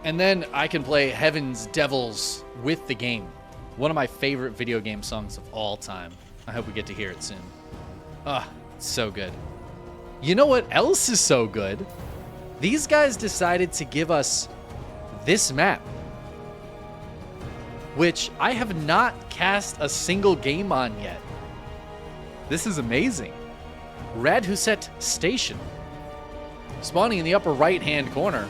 And then I can play Heaven's Devils with the game. One of my favorite video game songs of all time. I hope we get to hear it soon. Ah, it's so good. You know what else is so good? These guys decided to give us this map, which I have not cast a single game on yet. This is amazing. Radhuset Station. Spawning in the upper right-hand corner,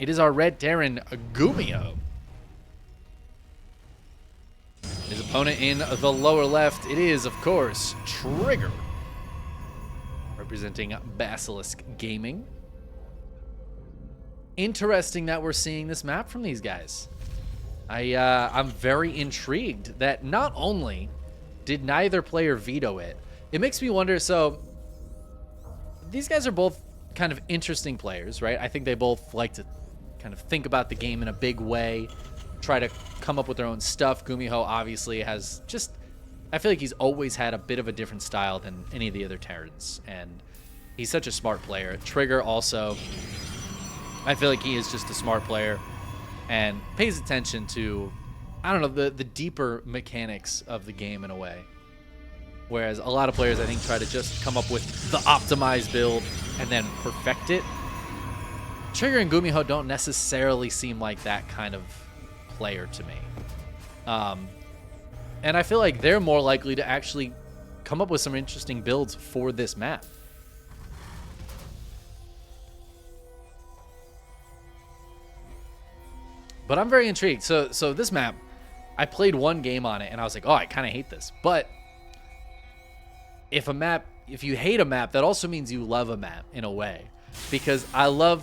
it is our Red Terran GuMiho. His opponent in the lower left, it is, of course, Trigger, representing Basilisk Gaming. Interesting that we're seeing this map from these guys. I'm very intrigued that not only did neither player veto it, it makes me wonder, so these guys are both kind of interesting players, right? I think they both like to kind of think about the game in a big way, try to come up with their own stuff. GuMiho obviously has just, I feel like he's always had a bit of a different style than any of the other Terrans, and he's such a smart player. Trigger also, I feel like he is just a smart player and pays attention to, I don't know, the deeper mechanics of the game in a way. Whereas a lot of players, I think, try to just come up with the optimized build and then perfect it. Trigger and GuMiho don't necessarily seem like that kind of player to me. And I feel like they're more likely to actually come up with some interesting builds for this map. But I'm very intrigued. So this map, I played one game on it, and I was like, oh, I kind of hate this. But if you hate a map, that also means you love a map in a way. Because I love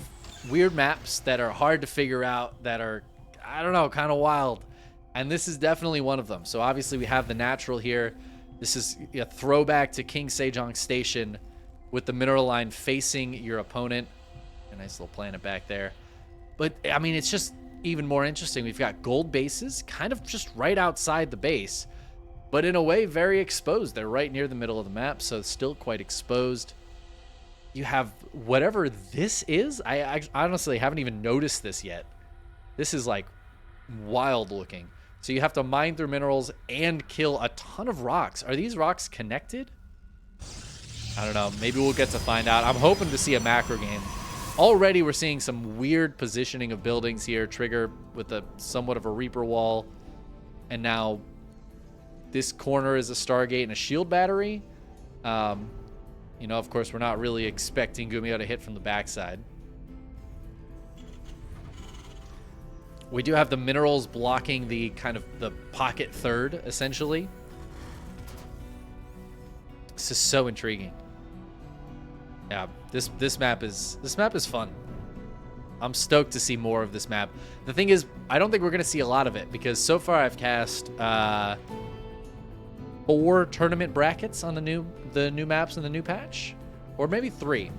weird maps that are hard to figure out, that are, I don't know, kind of wild. And this is definitely one of them. So obviously we have the natural here. This is a throwback to King Sejong Station with the mineral line facing your opponent. A nice little planet back there. But, I mean, it's just even more interesting. We've got gold bases kind of just right outside the base, but in a way very exposed. They're right near the middle of the map, so still quite exposed. You have whatever this is. I honestly haven't even noticed this yet. This is like wild looking. So you have to mine through minerals and kill a ton of rocks. Are these rocks connected? I don't know. Maybe we'll get to find out. I'm hoping to see a macro game. Already we're seeing some weird positioning of buildings here. Trigger with a somewhat of a Reaper wall. And now this corner is a Stargate and a shield battery. You know, of course, we're not really expecting GuMiho to hit from the backside. We do have the minerals blocking the kind of the pocket third, essentially. This is so intriguing. Yeah, this map is fun. I'm stoked to see more of this map. The thing is, I don't think we're gonna see a lot of it because so far I've cast 4 tournament brackets on the new maps in the new patch, or maybe 3.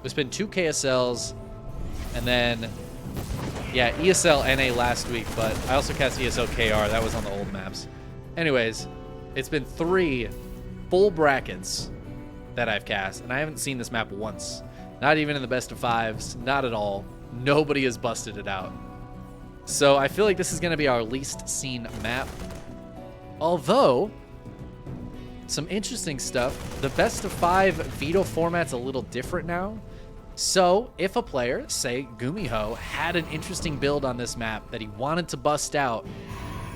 There's been 2 KSLs, and then yeah, ESL NA last week, but I also cast ESL KR. That was on the old maps. Anyways, it's been 3 full brackets that I've cast, and I haven't seen this map once. Not even in the best of 5s, not at all. Nobody has busted it out. So I feel like this is going to be our least seen map. Although, some interesting stuff. The best of 5 veto format's a little different now. So if a player, say GuMiho, had an interesting build on this map that he wanted to bust out,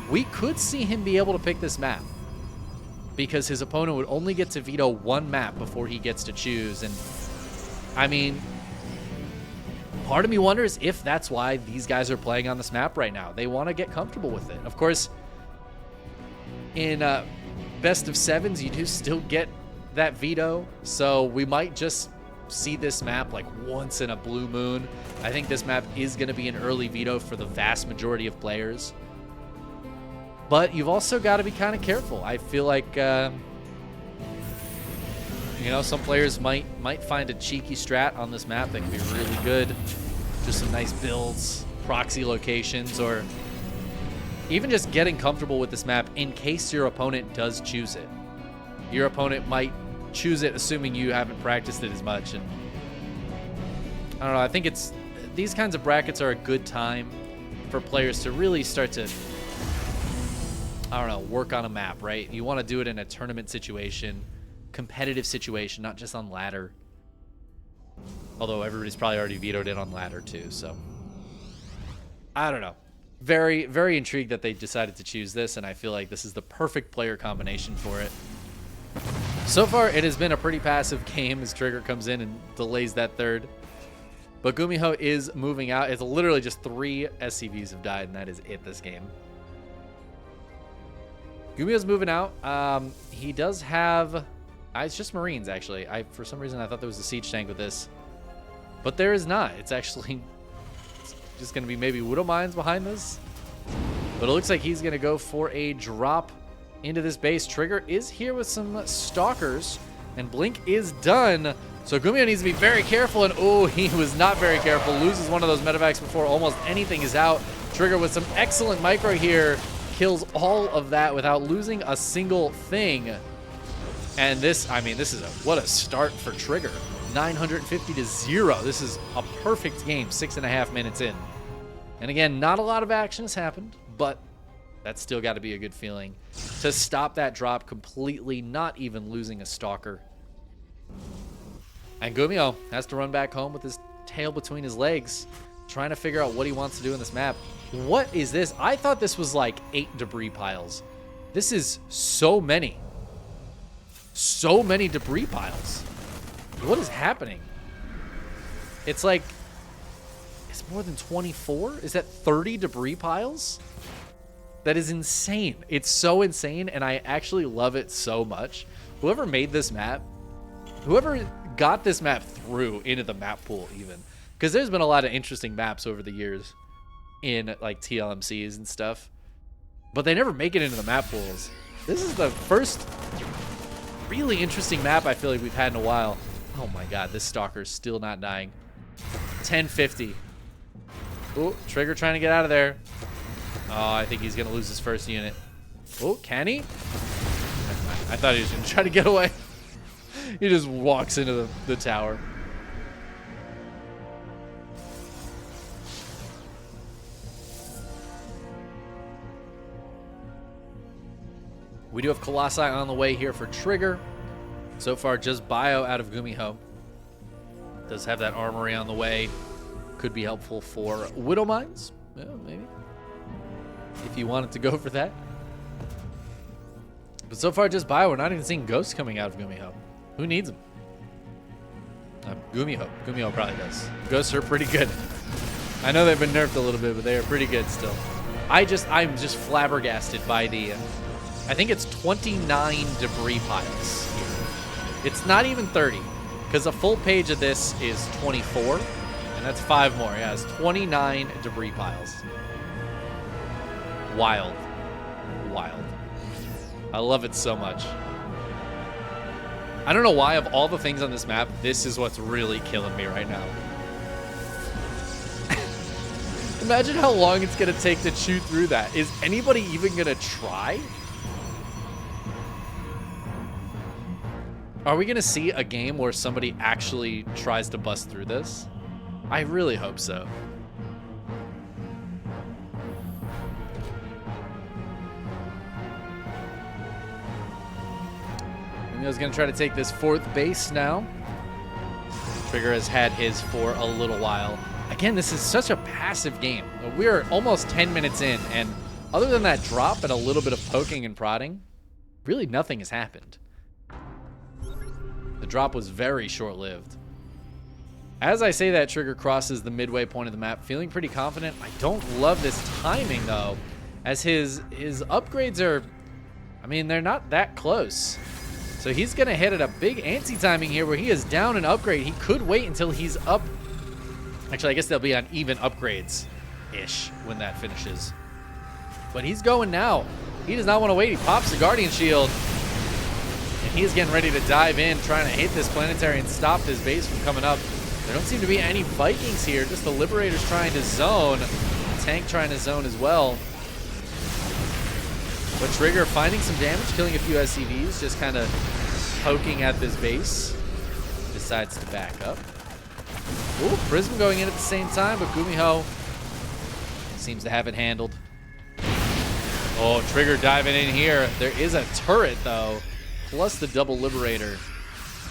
we could see him be able to pick this map, because his opponent would only get to veto 1 map before he gets to choose. And I mean, part of me wonders if that's why these guys are playing on this map right now. They want to get comfortable with it. Of course, in best of 7s, you do still get that veto, so we might just see this map like once in a blue moon. I think this map is going to be an early veto for the vast majority of players. But you've also got to be kind of careful. I feel like, you know, some players might find a cheeky strat on this map that can be really good. Just some nice builds, proxy locations, or even just getting comfortable with this map in case your opponent does choose it. Your opponent might choose it assuming you haven't practiced it as much. And I don't know, I think these kinds of brackets are a good time for players to really start to, I don't know, work on a map, right? You want to do it in a tournament situation, competitive situation, not just on ladder. Although everybody's probably already vetoed it on ladder too, so I don't know. Very, very intrigued that they decided to choose this, and I feel like this is the perfect player combination for it. So far, it has been a pretty passive game as Trigger comes in and delays that third. But GuMiho is moving out. It's literally just 3 SCVs have died, and that is it this game. GuMiho's moving out. He does have... it's just Marines, actually. For some reason, I thought there was a siege tank with this. But there is not. It's actually just going to be maybe Widow Mines behind this. But it looks like he's going to go for a drop into this base. Trigger is here with some Stalkers, and Blink is done. So GuMiho needs to be very careful, and oh, he was not very careful. Loses one of those medevacs before almost anything is out. Trigger with some excellent micro here. Kills all of that without losing a single thing. And this, I mean, this is what a start for Trigger. 950 to 0. This is a perfect game, 6.5 minutes in. And again, not a lot of action has happened, but that's still got to be a good feeling to stop that drop completely, not even losing a Stalker. And GuMiho has to run back home with his tail between his legs, trying to figure out what he wants to do in this map. What is this? I thought this was like 8 debris piles. This is so many. So many debris piles. What is happening? It's like, it's more than 24? Is that 30 debris piles? That is insane. It's so insane, and I actually love it so much. Whoever made this map, whoever got this map through into the map pool even, because there's been a lot of interesting maps over the years in like TLMCs and stuff, but they never make it into the map pools. This is the first really interesting map I feel like we've had in a while. Oh my god, this Stalker's still not dying. 1050. Oh, Trigger trying to get out of there. Oh, I think he's gonna lose his first unit. Oh, can he? I thought he was gonna try to get away. He just walks into the tower. We do have Colossi on the way here for Trigger. So far, just bio out of GuMiho. Does have that armory on the way. Could be helpful for Widow Mines. Yeah, maybe. If you wanted to go for that. But so far, just bio. We're not even seeing ghosts coming out of GuMiho. Who needs them? GuMiho. GuMiho probably does. Ghosts are pretty good. I know they've been nerfed a little bit, but they are pretty good still. I'm just flabbergasted by the... I think it's 29 debris piles here. It's not even 30, because a full page of this is 24, and that's 5 more. Yeah, it's 29 debris piles. Wild. Wild. I love it so much. I don't know why, of all the things on this map, this is what's really killing me right now. Imagine how long it's going to take to chew through that. Is anybody even going to try? Are we going to see a game where somebody actually tries to bust through this? I really hope so. GuMiho's going to try to take this 4th base now. Trigger has had his for a little while. Again, this is such a passive game. We're almost 10 minutes in, and other than that drop and a little bit of poking and prodding, really nothing has happened. The drop was very short-lived. As I say that, Trigger crosses the midway point of the map, feeling pretty confident. I don't love this timing, though, as his upgrades are, I mean, they're not that close. So he's going to hit at a big anti-timing here where he is down an upgrade. He could wait until he's up. Actually, I guess they'll be on even upgrades-ish when that finishes. But he's going now. He does not want to wait. He pops the Guardian Shield. And he's getting ready to dive in, trying to hit this planetary and stop this base from coming up. There don't seem to be any Vikings here, just the Liberators trying to zone. The tank trying to zone as well. But Trigger finding some damage, killing a few SCVs, just kind of poking at this base. Decides to back up. Ooh, Prism going in at the same time, but GuMiho seems to have it handled. Oh, Trigger diving in here. There is a turret, though, plus the double Liberator.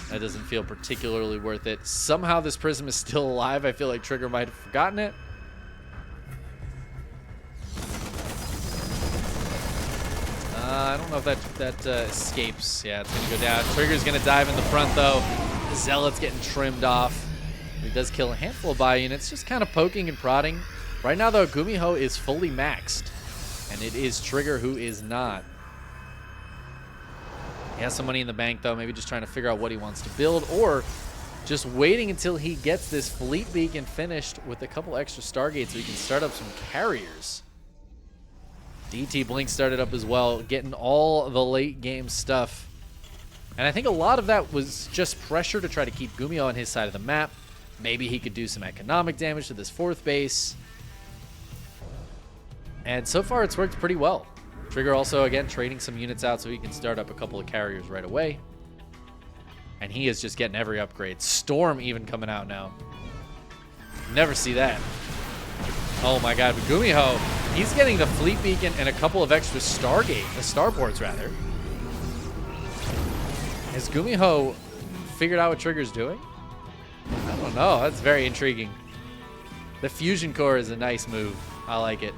That doesn't feel particularly worth it. Somehow this Prism is still alive. I feel like Trigger might have forgotten it. I don't know if that escapes. Yeah, it's going to go down. Trigger's going to dive in the front, though. The Zealot's getting trimmed off. He does kill a handful of bio units, just kind of poking and prodding. Right now, though, GuMiho is fully maxed, and it is Trigger who is not. He has some money in the bank, though, maybe just trying to figure out what he wants to build, or just waiting until he gets this Fleet Beacon finished with a couple extra Stargates so he can start up some carriers. DT Blink started up as well, getting all the late game stuff. And I think a lot of that was just pressure to try to keep GuMiho on his side of the map. Maybe he could do some economic damage to this 4th base. And so far it's worked pretty well. Trigger also, again, trading some units out so he can start up a couple of carriers right away. And he is just getting every upgrade. Storm even coming out now. Never see that. Oh my god, but GuMiho, he's getting the Fleet Beacon and a couple of extra starports rather. Has GuMiho figured out what Trigger's doing? I don't know. That's very intriguing. The Fusion Core is a nice move. I like it.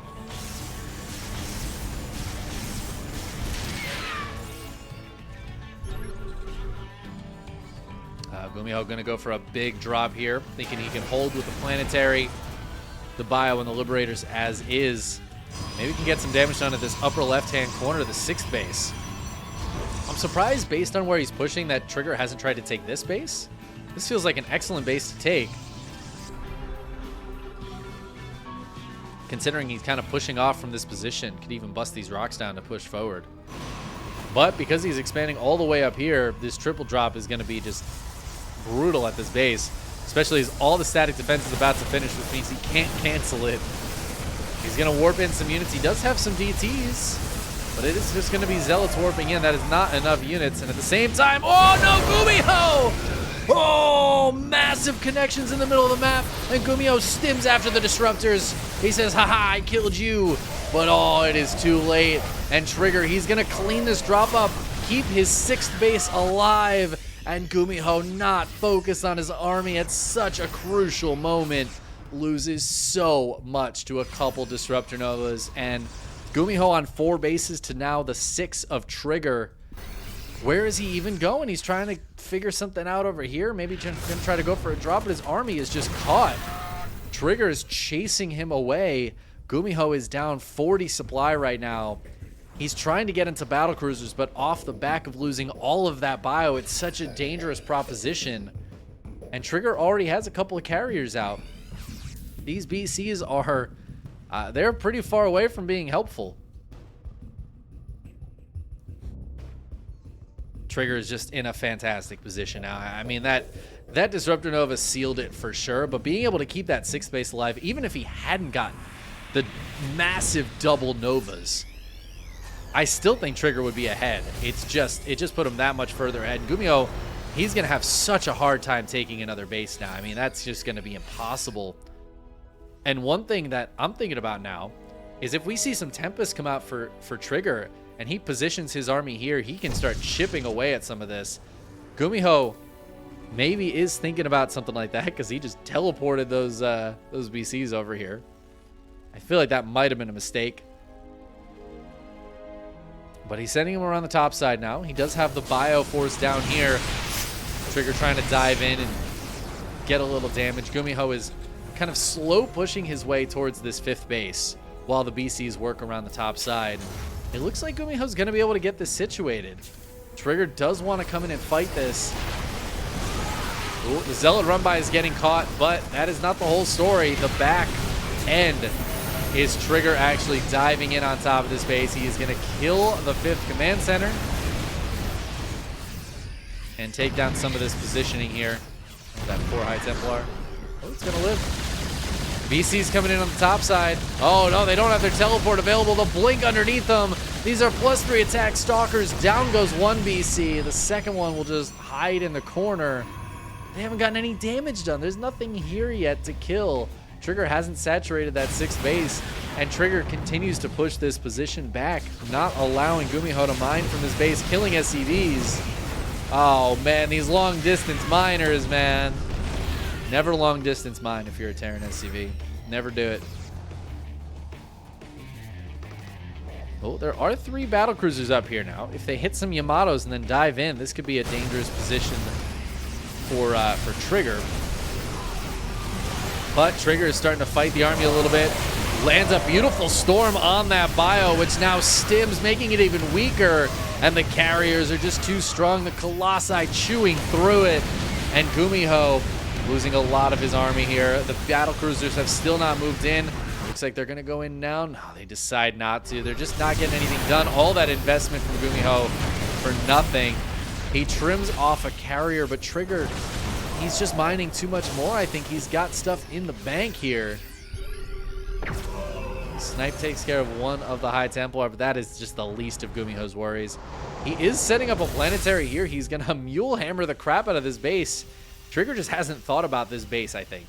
GuMiho going to go for a big drop here, thinking he can hold with the Planetary, the Bio, and the Liberators as is. Maybe he can get some damage done at this upper left-hand corner of the 6th base. I'm surprised, based on where he's pushing, that Trigger hasn't tried to take this base. This feels like an excellent base to take, considering he's kind of pushing off from this position. Could even bust these rocks down to push forward. But because he's expanding all the way up here, this triple drop is going to be just brutal at this base, especially as all the static defense is about to finish, which means he can't cancel it. He's going to warp in some units. He does have some DTs, but it is just going to be Zealots warping in. That is not enough units. And at the same time, oh no, GuMiho! Oh, massive connections in the middle of the map, and GuMiho stims after the disruptors. He says, haha, I killed you. But oh, it is too late. And Trigger, he's going to clean this drop up, keep his 6th base alive, and GuMiho not focus on his army at such a crucial moment. Loses so much to a couple Disruptor Novas, and GuMiho on 4 bases to now the 6 of Trigger. Where is he even going? He's trying to figure something out over here. Maybe gonna try to go for a drop, but his army is just caught. Trigger is chasing him away. GuMiho is down 40 supply right now. He's trying to get into battle cruisers, but off the back of losing all of that bio, it's such a dangerous proposition. And Trigger already has a couple of carriers out. These BCs are, they're pretty far away from being helpful. Trigger is just in a fantastic position now. I mean, that Disruptor Nova sealed it for sure, but being able to keep that 6th base alive, even if he hadn't gotten the massive double Novas, I still think Trigger would be ahead. It just put him that much further ahead. GuMiho, he's going to have such a hard time taking another base now. I mean, that's just going to be impossible. And one thing that I'm thinking about now is if we see some Tempest come out for Trigger and he positions his army here, he can start chipping away at some of this. GuMiho maybe is thinking about something like that because he just teleported those BCs over here. I feel like that might have been a mistake. But he's sending him around the top side now. He does have the bio force down here. Trigger trying to dive in and get a little damage. GuMiho is kind of slow pushing his way towards this 5th base while the BCs work around the top side. It looks like GuMiho's going to be able to get this situated. Trigger does want to come in and fight this. Ooh, the Zealot run by is getting caught, but that is not the whole story. The back end is Trigger actually diving in on top of this base. He is going to kill the 5th command center and take down some of this positioning here. That 4 High Templar. Oh, it's going to live. BC's coming in on the top side. Oh, no, they don't have their teleport available. The blink underneath them. These are +3 attack Stalkers. Down goes one BC. The second one will just hide in the corner. They haven't gotten any damage done. There's nothing here yet to kill. Trigger hasn't saturated that 6th base, and Trigger continues to push this position back, not allowing GuMiho to mine from his base, killing SCVs. Oh, man, these long-distance miners, man. Never long-distance mine if you're a Terran SCV. Never do it. Oh, there are 3 battlecruisers up here now. If they hit some Yamatos and then dive in, this could be a dangerous position for Trigger. But Trigger is starting to fight the army a little bit. Lands a beautiful storm on that bio, which now stims, making it even weaker. And the carriers are just too strong. The Colossi chewing through it. And GuMiho losing a lot of his army here. The battlecruisers have still not moved in. Looks like they're going to go in now. No, they decide not to. They're just not getting anything done. All that investment from GuMiho for nothing. He trims off a carrier, but Trigger, he's just mining too much more. I think he's got stuff in the bank here. Snipe takes care of one of the High Templar, but that is just the least of GuMiho's worries. He is setting up a planetary here. He's going to mule hammer the crap out of this base. Trigger just hasn't thought about this base, I think.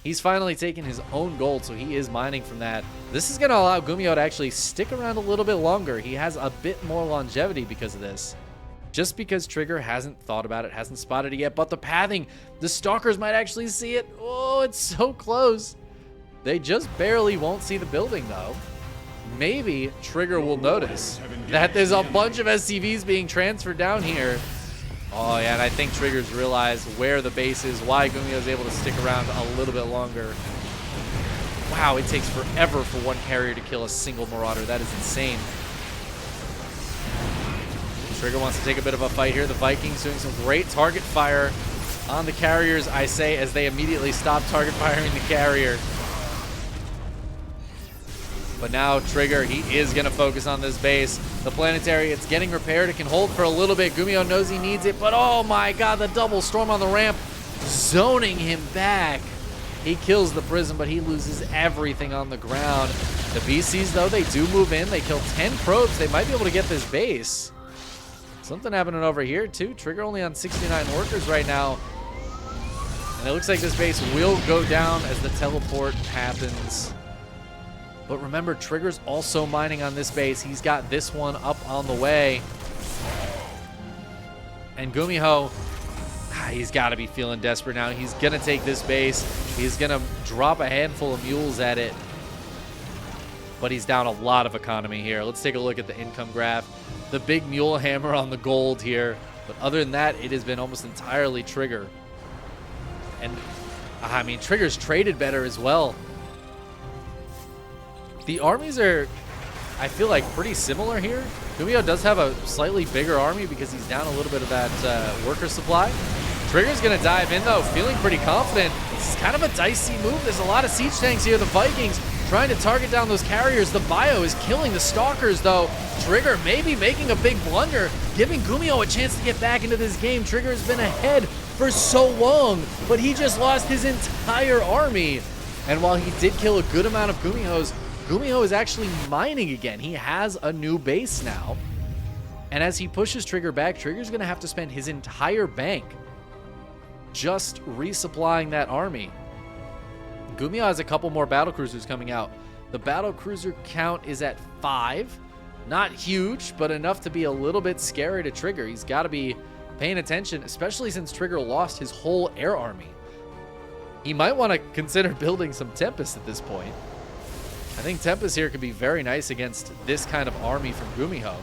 He's finally taken his own gold, so he is mining from that. This is going to allow GuMiho to actually stick around a little bit longer. He has a bit more longevity because of this. Just because Trigger hasn't thought about it, hasn't spotted it yet. But the pathing, the Stalkers might actually see it. Oh, it's so close. They just barely won't see the building, though. Maybe Trigger will notice that there's a bunch of SCVs being transferred down here. Oh, yeah, and I think Trigger's realized where the base is, why GuMiho's able to stick around a little bit longer. Wow, it takes forever for one carrier to kill a single Marauder. That is insane. Trigger wants to take a bit of a fight here. The Vikings doing some great target fire on the carriers, I say, as they immediately stop target firing the carrier. But now Trigger, he is going to focus on this base. The planetary, it's getting repaired. It can hold for a little bit. GuMiho knows he needs it, but oh my god, the double storm on the ramp, zoning him back. He kills the Prism, but he loses everything on the ground. The BCs, though, they do move in. They kill 10 probes. They might be able to get this base. Something happening over here, too. Trigger only on 69 workers right now. And it looks like this base will go down as the teleport happens. But remember, Trigger's also mining on this base. He's got this one up on the way. And GuMiho, he's got to be feeling desperate now. He's going to take this base. He's going to drop a handful of mules at it. But he's down a lot of economy here. Let's take a look at the income graph. The big mule hammer on the gold here. But other than that, it has been almost entirely Trigger. And, I mean, Trigger's traded better as well. The armies are, I feel like, pretty similar here. GuMiho does have a slightly bigger army because he's down a little bit of that worker supply. Trigger's going to dive in, though, feeling pretty confident. This is kind of a dicey move. There's a lot of siege tanks here. The Vikings trying to target down those carriers. The bio is killing the Stalkers, though. Trigger maybe making a big blunder, giving GuMiho a chance to get back into this game. Trigger has been ahead for so long, but he just lost his entire army. And while he did kill a good amount of GuMiho's, GuMiho is actually mining again. He has a new base now. And as he pushes Trigger back, Trigger's going to have to spend his entire bank just resupplying that army. GuMiho has a couple more battlecruisers coming out. The battlecruiser count is at 5. Not huge, but enough to be a little bit scary to Trigger. He's got to be paying attention, especially since Trigger lost his whole air army. He might want to consider building some Tempest at this point. I think Tempest here could be very nice against this kind of army from GuMiho.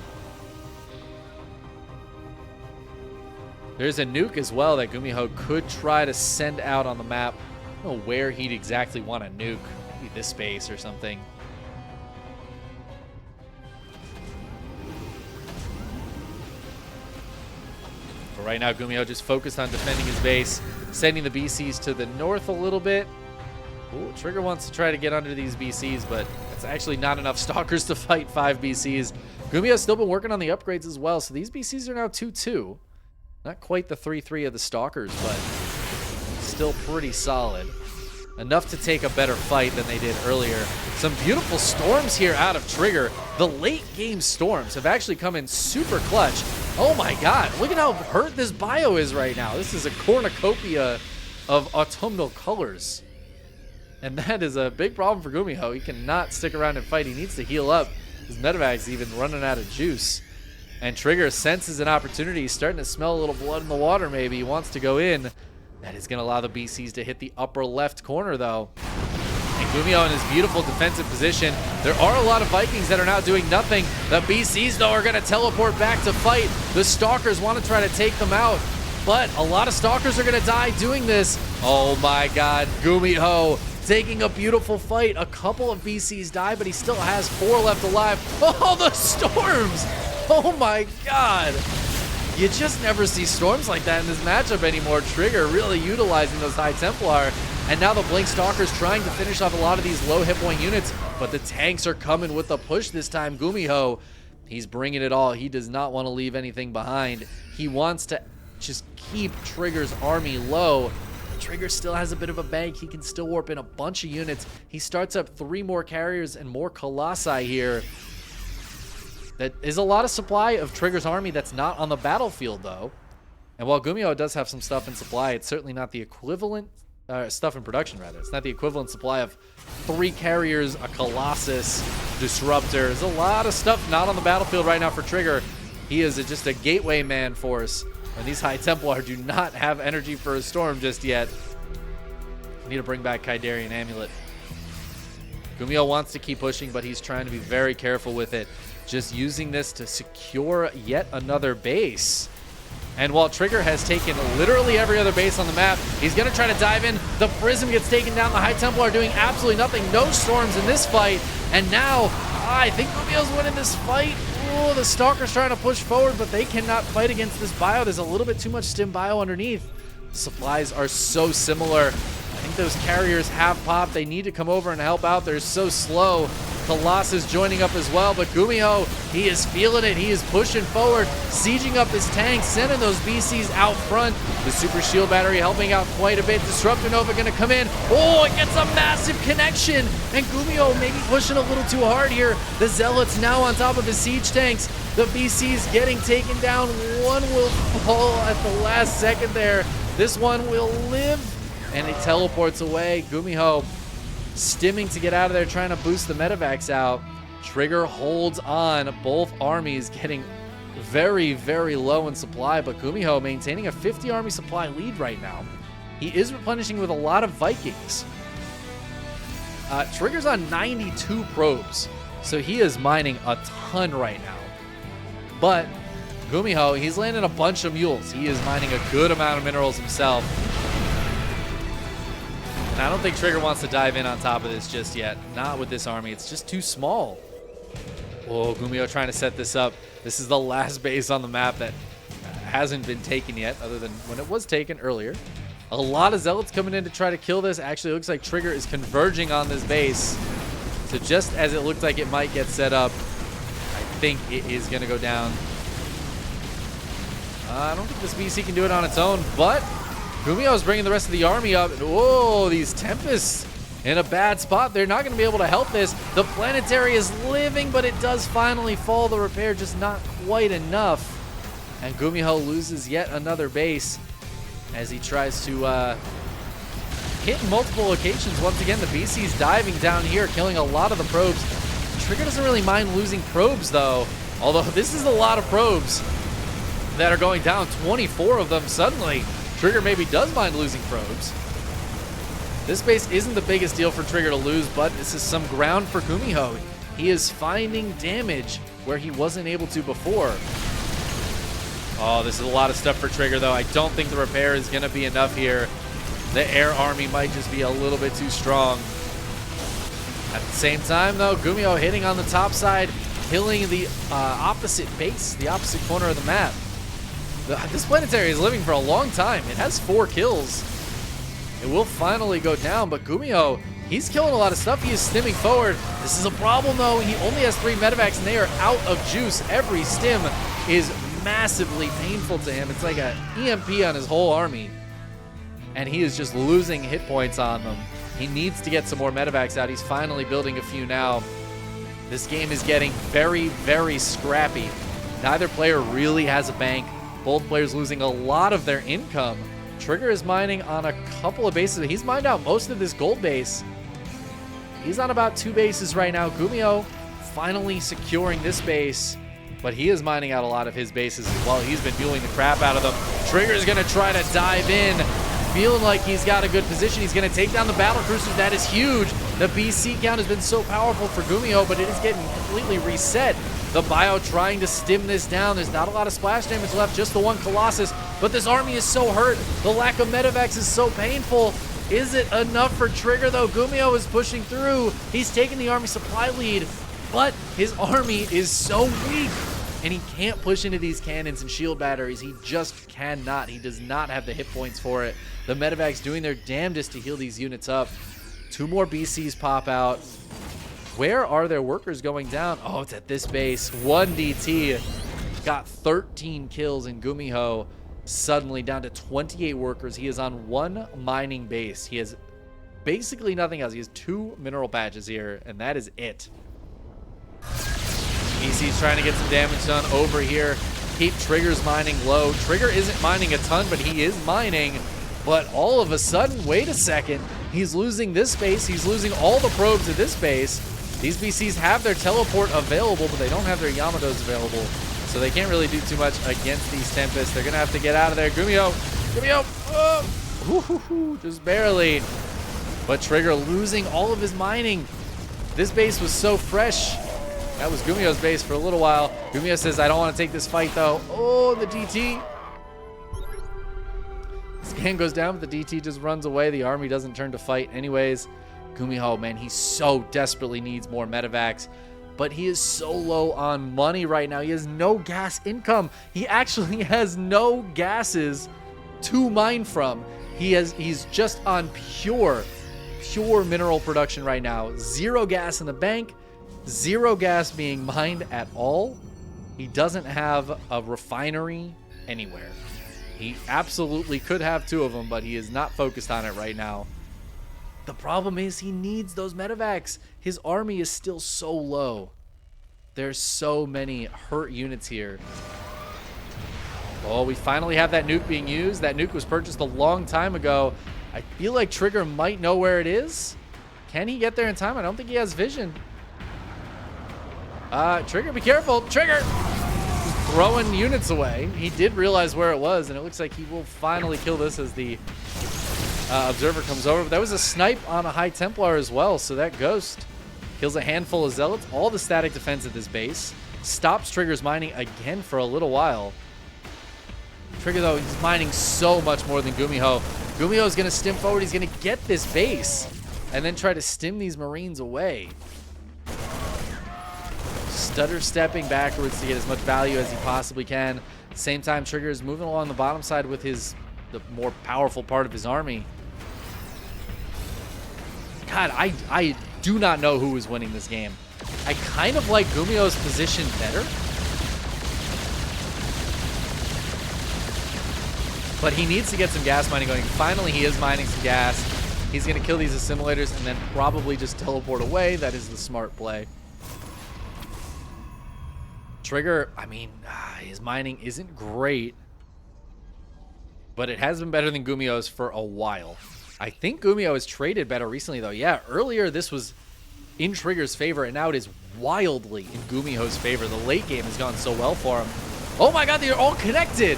There's a nuke as well that GuMiho could try to send out on the map. I don't know where he'd exactly want to nuke. Maybe this base or something. But right now, GuMiho just focused on defending his base, sending the BCs to the north a little bit. Ooh, Trigger wants to try to get under these BCs, but it's actually not enough Stalkers to fight 5 BCs. GuMiho's still been working on the upgrades as well, so these BCs are now 2-2. Not quite the 3-3 of the Stalkers, but still pretty solid. Enough to take a better fight than they did earlier. Some beautiful storms here out of Trigger. The late game storms have actually come in super clutch. Oh my god, look at how hurt this bio is right now. This is a cornucopia of autumnal colors. And that is a big problem for GuMiho. He cannot stick around and fight. He needs to heal up. His medevac's even running out of juice. And Trigger senses an opportunity. He's starting to smell a little blood in the water maybe. He wants to go in. That is going to allow the BCs to hit the upper left corner though. And GuMiho in his beautiful defensive position. There are a lot of Vikings that are now doing nothing. The BCs though are going to teleport back to fight. The Stalkers want to try to take them out. But a lot of Stalkers are going to die doing this. Oh my god, GuMiho taking a beautiful fight. A couple of BCs die, but he still has 4 left alive. Oh, the storms! Oh my god. You just never see storms like that in this matchup anymore. Trigger really utilizing those High Templar. And now the Blink Stalkers trying to finish off a lot of these low hit point units. But the tanks are coming with a push this time. GuMiho, he's bringing it all. He does not want to leave anything behind. He wants to just keep Trigger's army low. Trigger still has a bit of a bank. He can still warp in a bunch of units. He starts up 3 more carriers and more Colossi here. That is a lot of supply of Trigger's army that's not on the battlefield, though. And while GuMiho does have some stuff in supply, it's certainly not the equivalent, stuff in production, rather. It's not the equivalent supply of 3 carriers, a Colossus, Disruptor. There's a lot of stuff not on the battlefield right now for Trigger. He is just a gateway man for us. And these High Templar do not have energy for a storm just yet. We need to bring back Kaidarian Amulet. GuMiho wants to keep pushing, but he's trying to be very careful with it. Just using this to secure yet another base. And while Trigger has taken literally every other base on the map, he's going to try to dive in. The Prism gets taken down. The High Templar are doing absolutely nothing. No storms in this fight. And now, I think GuMiho's winning this fight. Oh, the Stalker's trying to push forward, but they cannot fight against this bio. There's a little bit too much stim bio underneath. The supplies are so similar. I think those carriers have popped. They need to come over and help out. They're so slow. Colossus joining up as well, but GuMiho, he is feeling it. He is pushing forward, sieging up his tanks, sending those BCs out front. The Super Shield Battery helping out quite a bit. Disruptor Nova going to come in. Oh, it gets a massive connection, and GuMiho maybe pushing a little too hard here. The Zealots now on top of his siege tanks. The BCs getting taken down. One will fall at the last second there. This one will live, and it teleports away. GuMiho stimming to get out of there, trying to boost the medevacs out. Trigger holds on. Both armies getting very, very low in supply, but GuMiho maintaining a 50 army supply lead right now. He is replenishing with a lot of Vikings. Trigger's on 92 probes, so he is mining a ton right now. But GuMiho, he's landing a bunch of mules. He is mining a good amount of minerals himself. And I don't think Trigger wants to dive in on top of this just yet. Not with this army. It's just too small. Oh, GuMiho trying to set this up. This is the last base on the map that hasn't been taken yet, other than when it was taken earlier. A lot of Zealots coming in to try to kill this. Actually, it looks like Trigger is converging on this base. So just as it looked like it might get set up, I think it is going to go down. I don't think this BC can do it on its own, but GuMiho is bringing the rest of the army up. Whoa, these Tempests in a bad spot. They're not going to be able to help this. The Planetary is living, but it does finally fall. The repair just not quite enough. And GuMiho loses yet another base as he tries to hit in multiple locations. Once again, the BC's diving down here, killing a lot of the probes. Trigger doesn't really mind losing probes, though. Although this is a lot of probes that are going down. 24 of them suddenly. Trigger maybe does mind losing probes. This base isn't the biggest deal for Trigger to lose, but this is some ground for GuMiho. He is finding damage where he wasn't able to before. Oh, this is a lot of stuff for Trigger, though. I don't think the repair is going to be enough here. The air army might just be a little bit too strong. At the same time, though, GuMiho hitting on the top side, killing the opposite base, the opposite corner of the map. This Planetary is living for a long time. It has 4 kills. It will finally go down, but GuMiho, he's killing a lot of stuff. He is stimming forward. This is a problem, though. He only has 3 medevacs, and they are out of juice. Every stim is massively painful to him. It's like an EMP on his whole army, and he is just losing hit points on them. He needs to get some more medevacs out. He's finally building a few now. This game is getting very, very scrappy. Neither player really has a bank. Both players losing a lot of their income. Trigger is mining on a couple of bases. He's mined out most of this gold base. He's on about 2 bases right now. GuMiho finally securing this base, but he is mining out a lot of his bases as well. He's been fueling the crap out of them. Trigger is going to try to dive in, feeling like he's got a good position. He's going to take down the battle cruisers. That is huge. The BC count has been so powerful for GuMiho, but it is getting completely reset. The bio trying to stim this down. There's not a lot of splash damage left, just the one Colossus, but this army is so hurt. The lack of medevacs is so painful. Is it enough for Trigger, though? GuMiho is pushing through. He's taking the army supply lead, but his army is so weak, and he can't push into these cannons and shield batteries. He just cannot. He does not have the hit points for it. The medevacs doing their damnedest to heal these units up. 2 more BCs pop out. Where are their workers going down? Oh, it's at this base. 1 DT got 13 kills, and GuMiho suddenly down to 28 workers. He is on 1 mining base. He has basically nothing else. He has 2 mineral patches here, and that is it. BC's trying to get some damage done over here. Keep Trigger's mining low. Trigger isn't mining a ton, but he is mining. But all of a sudden, wait a second, he's losing this base. He's losing all the probes at this base. These BCs have their teleport available, but they don't have their Yamatos available. So they can't really do too much against these Tempests. They're going to have to get out of there. GuMiho! GuMiho! Oh! Just barely. But Trigger losing all of his mining. This base was so fresh. That was GuMiho's base for a little while. GuMiho says, I don't want to take this fight, though. Oh, the DT. Scan goes down, but the DT just runs away. The army doesn't turn to fight anyways. GuMiho, man, he so desperately needs more medevacs, but he is so low on money right now. He has no gas income. He actually has no gases to mine from. He's just on pure mineral production right now. 0 gas in the bank, 0 gas being mined at all. He doesn't have a refinery anywhere. He absolutely could have 2 of them, but he is not focused on it right now. The problem is he needs those medevacs. His army is still so low. There's so many hurt units here. Oh, we finally have that nuke being used. That nuke was purchased a long time ago. I feel like Trigger might know where it is. Can he get there in time? I don't think he has vision. Trigger, be careful. Trigger! Just throwing units away. He did realize where it was, and it looks like he will finally kill this as the Observer comes over. But that was a snipe on a High Templar as well, so that Ghost kills a handful of Zealots. All the static defense at this base. Stops Trigger's mining again for a little while. Trigger, though, he's mining so much more than GuMiho. GuMiho is going to stim forward. He's going to get this base and then try to stim these Marines away. Stutter stepping backwards to get as much value as he possibly can. At the same time, Trigger is moving along the bottom side with the more powerful part of his army. God, I do not know who is winning this game. I kind of like GuMiho's position better. But he needs to get some gas mining going. Finally, he is mining some gas. He's going to kill these assimilators and then probably just teleport away. That is the smart play. Trigger, I mean, his mining isn't great, but it has been better than GuMiho's for a while. I think GuMiho has traded better recently, though. Yeah, earlier this was in Trigger's favor, and now it is wildly in GuMiho's favor. The late game has gone so well for him. Oh my god, they're all connected!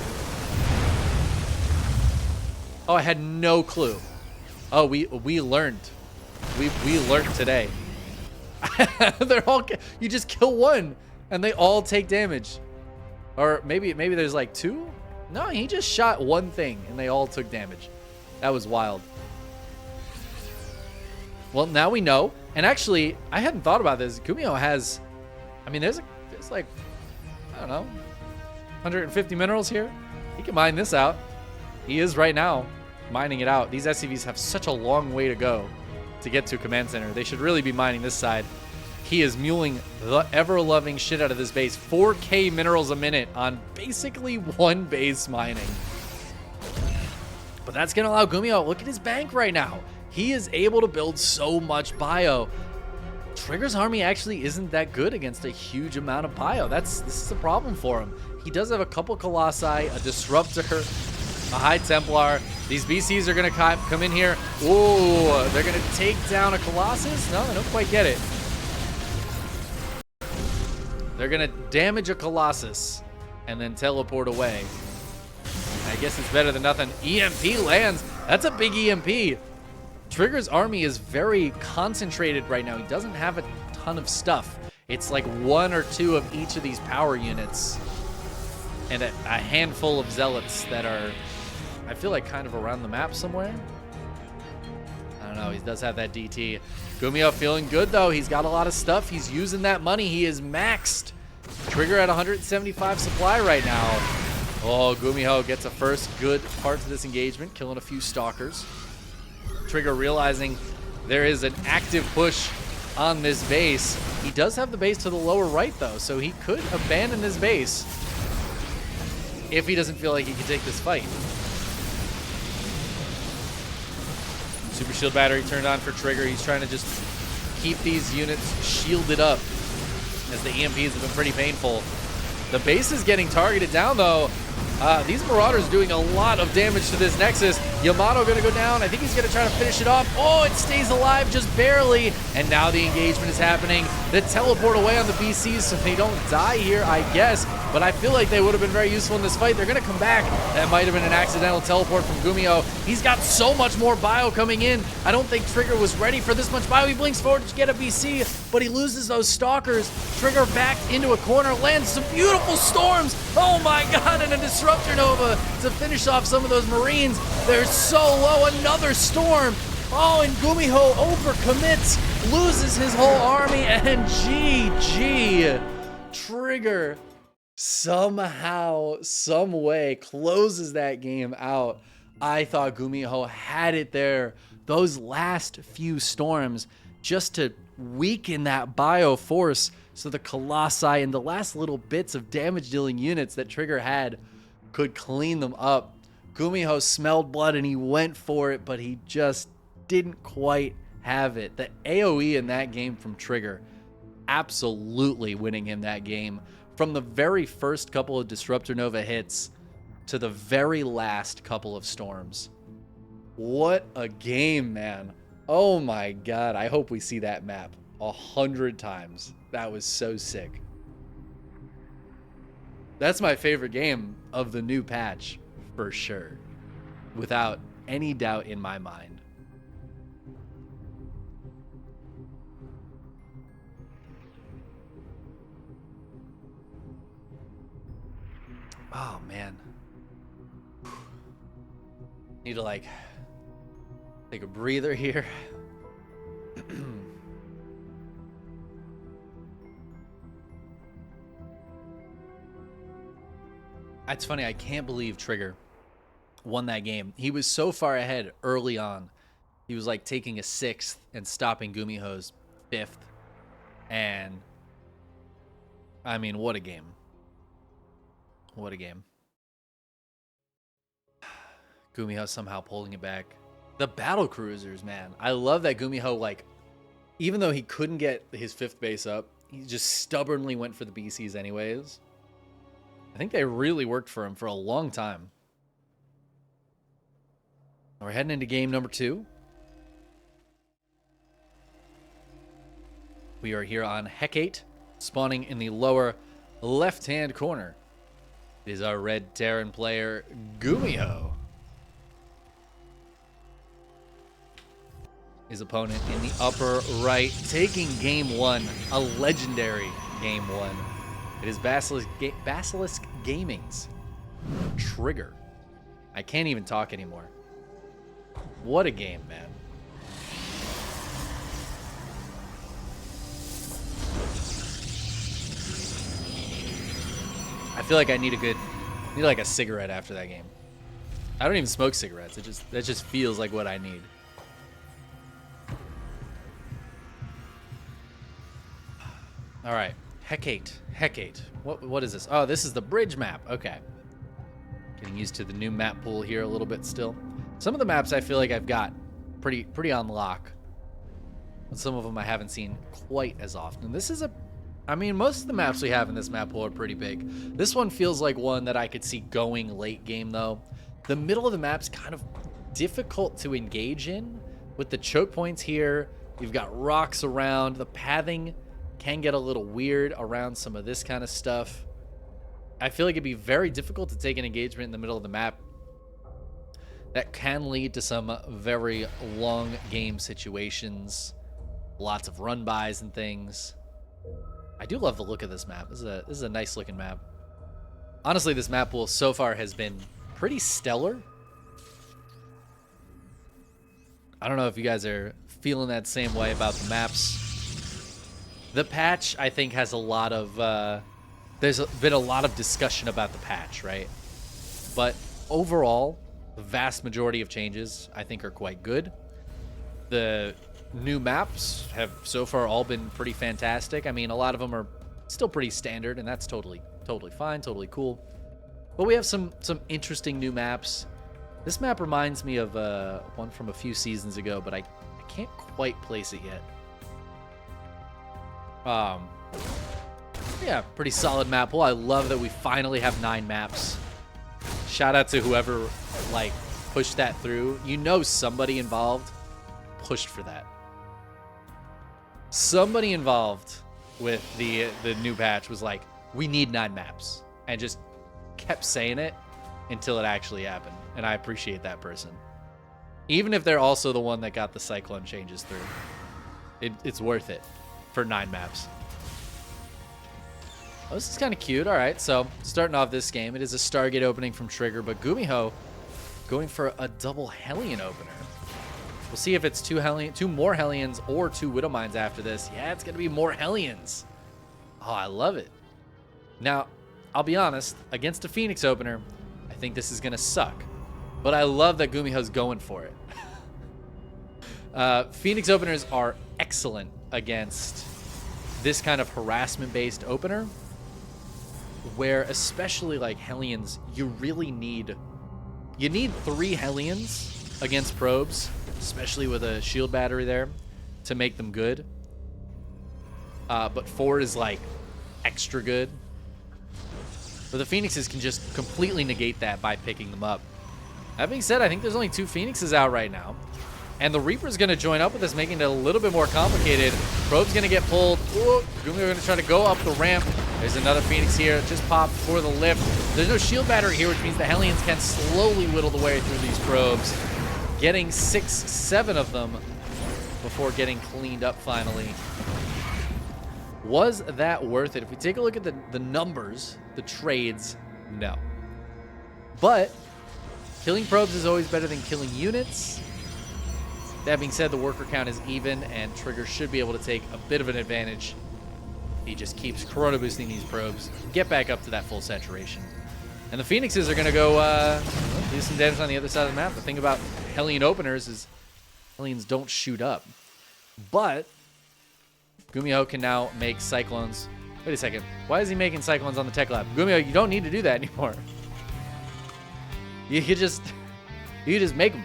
Oh, I had no clue. Oh, we learned. We learned today. They're all, you just kill one, and they all take damage. Or maybe there's like 2? No, he just shot one thing, and they all took damage. That was wild. Well, now we know. And actually, I hadn't thought about this. GuMiho has, I mean, there's like, I don't know, 150 minerals here. He can mine this out. He is right now mining it out. These SCVs have such a long way to go to get to a command center. They should really be mining this side. He is muling the ever-loving shit out of this base. 4K minerals a minute on basically one base mining. But that's going to allow GuMiho, look at his bank right now. He is able to build so much bio. Trigger's army actually isn't that good against a huge amount of bio. This is a problem for him. He does have a couple Colossi, a Disruptor, a High Templar. These BCs are going to come in here. Ooh, they're going to take down a Colossus? No, they don't quite get it. They're going to damage a Colossus and then teleport away. I guess it's better than nothing. EMP lands. That's a big EMP. Trigger's army is very concentrated right now. He doesn't have a ton of stuff. It's like 1 or 2 of each of these power units and a handful of zealots that are, I feel like, kind of around the map somewhere. I don't know. He does have that DT. GuMiho feeling good, though. He's got a lot of stuff. He's using that money. He is maxed. Trigger at 175 supply right now. Oh, GuMiho gets a first good part to this engagement, killing a few stalkers. Trigger realizing there is an active push on this base. He does have the base to the lower right, though, so he could abandon his base if he doesn't feel like he can take this fight. Super shield battery turned on for Trigger. He's trying to just keep these units shielded up as the EMPs have been pretty painful. The base is getting targeted down, though. These Marauders doing a lot of damage to this Nexus. Yamato gonna go down. I think he's gonna try to finish it off. Oh, it stays alive just barely. And now the engagement is happening. The teleport away on the BCs so they don't die here, I guess. But I feel like they would have been very useful in this fight. They're gonna come back. That might have been an accidental teleport from GuMiho. He's got so much more bio coming in. I don't think Trigger was ready for this much bio. He blinks forward to get a BC, but he loses those stalkers. Trigger backed into a corner, lands some beautiful storms. Oh my god, and a Disruptor Nova to finish off some of those Marines. They're so low. Another storm. Oh, and GuMiho overcommits, loses his whole army, and GG. Trigger somehow, some way closes that game out. I thought GuMiho had it there. Those last few storms just to weaken that bio force so the Colossi and the last little bits of damage dealing units that Trigger had could clean them up. GuMiho smelled blood and he went for it, but he just didn't quite have it. The AoE in that game from Trigger, absolutely winning him that game. From the very first couple of Disruptor Nova hits to the very last couple of storms. What a game, man. Oh my god, I hope we see that map 100 times. That was so sick. That's my favorite game of the new patch, for sure. Without any doubt in my mind. Oh, man. Need to, like, take a breather here. It's funny, I can't believe Trigger won that game. He was so far ahead early on. He was like taking a 6th and stopping GuMiho's 5th. And, I mean, what a game. What a game. GuMiho somehow pulling it back. The battle cruisers, man. I love that GuMiho, like, even though he couldn't get his 5th base up, he just stubbornly went for the BCs anyways. I think they really worked for him for a long time. We're heading into game number 2. We are here on Hecate, spawning in the lower left-hand corner. It is our red Terran player, GuMiho. His opponent in the upper right, taking game 1, a legendary game 1. It is Basilisk Gaming's Trigger. I can't even talk anymore. What a game, man. I feel like I need like a cigarette after that game. I don't even smoke cigarettes. That just feels like what I need. All right. Hecate. What is this? Oh, this is the bridge map. Okay. Getting used to the new map pool here a little bit still. Some of the maps I feel like I've got pretty on lock. but some of them I haven't seen quite as often. This is I mean, most of the maps we have in this map pool are pretty big. This one feels like one that I could see going late game, though. The middle of the map's kind of difficult to engage in with the choke points here. You've got rocks around. The pathing can get a little weird around some of this kind of stuff. I feel like it'd be very difficult to take an engagement in the middle of the map. That can lead to some very long game situations. Lots of run-bys and things. I do love the look of this map. This is a nice looking map. Honestly, this map pool so far has been pretty stellar. I don't know if you guys are feeling that same way about the maps. The patch, I think, has a lot of... there's been a lot of discussion about the patch, right? But overall, the vast majority of changes, I think, are quite good. The new maps have so far all been pretty fantastic. I mean, a lot of them are still pretty standard, and that's totally fine, totally cool. But we have some interesting new maps. This map reminds me of one from a few seasons ago, but I can't quite place it yet. Yeah, pretty solid map pool. I love that we finally have 9 maps. Shout out to whoever like pushed that through. You know, somebody involved pushed for that. Somebody involved with the new patch was like, we need 9 maps, and just kept saying it until it actually happened. And I appreciate that person, even if they're also the one that got the Cyclone changes through. It's worth it for 9 maps. Oh, this is kind of cute. All right, so starting off this game, it is a Stargate opening from Trigger, but GuMiho going for a double Hellion opener. We'll see if it's 2 more Hellions or 2 Widowmines after this. Yeah, it's going to be more Hellions. Oh, I love it. Now, I'll be honest, against a Phoenix opener, I think this is going to suck. But I love that GuMiho's going for it. Phoenix openers are excellent against this kind of harassment-based opener, where especially like Hellions, you really need 3 Hellions against probes, especially with a shield battery there, to make them good. But 4 is like extra good. But the Phoenixes can just completely negate that by picking them up. That being said, I think there's only 2 Phoenixes out right now. And the Reaper's going to join up with this, making it a little bit more complicated. Probe's going to get pulled. GuMiho going to try to go up the ramp. There's another Phoenix here. Just popped for the lift. There's no shield battery here, which means the Hellions can slowly whittle the way through these probes. Getting 6, 7 of them before getting cleaned up finally. Was that worth it? If we take a look at the numbers, the trades, no. But killing probes is always better than killing units. That being said, the worker count is even, and Trigger should be able to take a bit of an advantage. He just keeps Corona boosting these probes, get back up to that full saturation. And the Phoenixes are going to go do some damage on the other side of the map. The thing about Hellion openers is Hellions don't shoot up. But GuMiho can now make Cyclones. Wait a second. Why is he making Cyclones on the tech lab? GuMiho, you don't need to do that anymore. You could just make them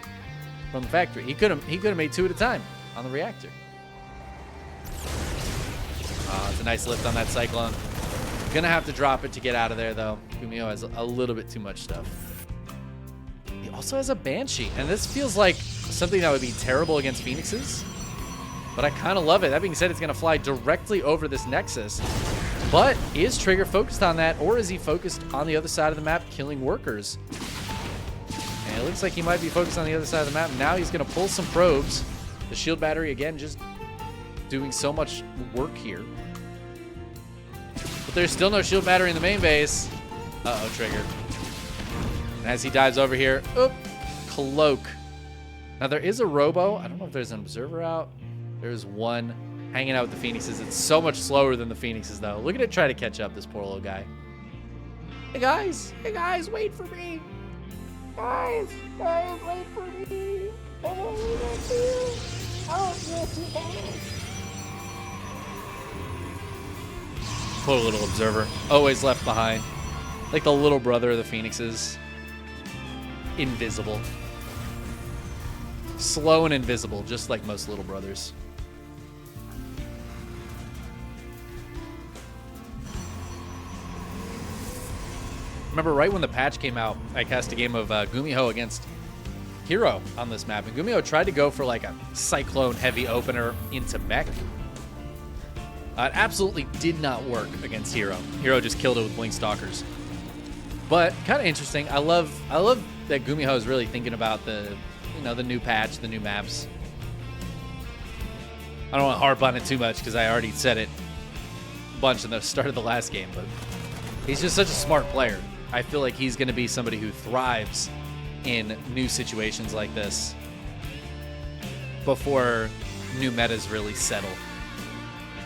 from the factory. He could have made 2 at a time on the reactor. It's a nice lift on that Cyclone. Gonna have to drop it to get out of there, though. GuMiho has a little bit too much stuff. He also has a Banshee, and this feels like something that would be terrible against Phoenixes, but I kind of love it. That being said, it's gonna fly directly over this Nexus. But is Trigger focused on that, or is he focused on the other side of the map killing workers? And it looks like he might be focused on the other side of the map. Now he's gonna pull some probes. The shield battery, again, just doing so much work here. But there's still no shield battery in the main base. Uh-oh, Trigger. And as he dives over here, cloak. Now there is a robo. I don't know if there's an observer out. There's one hanging out with the Phoenixes. It's so much slower than the Phoenixes, though. Look at it try to catch up, this poor little guy. Hey, guys, wait for me. Guys, wait for me. Poor little observer. Always left behind. Like the little brother of the Phoenixes. Invisible. Slow and invisible, just like most little brothers. Remember right when the patch came out, I cast a game of GuMiho against Hero on this map, and GuMiho tried to go for like a Cyclone heavy opener into mech. It absolutely did not work against Hero. Hero just killed it with Blink Stalkers. But kind of interesting. I love that GuMiho is really thinking about the new patch, the new maps. I don't want to harp on it too much because I already said it a bunch in the start of the last game, but he's just such a smart player. I feel like he's going to be somebody who thrives in new situations like this before new metas really settle.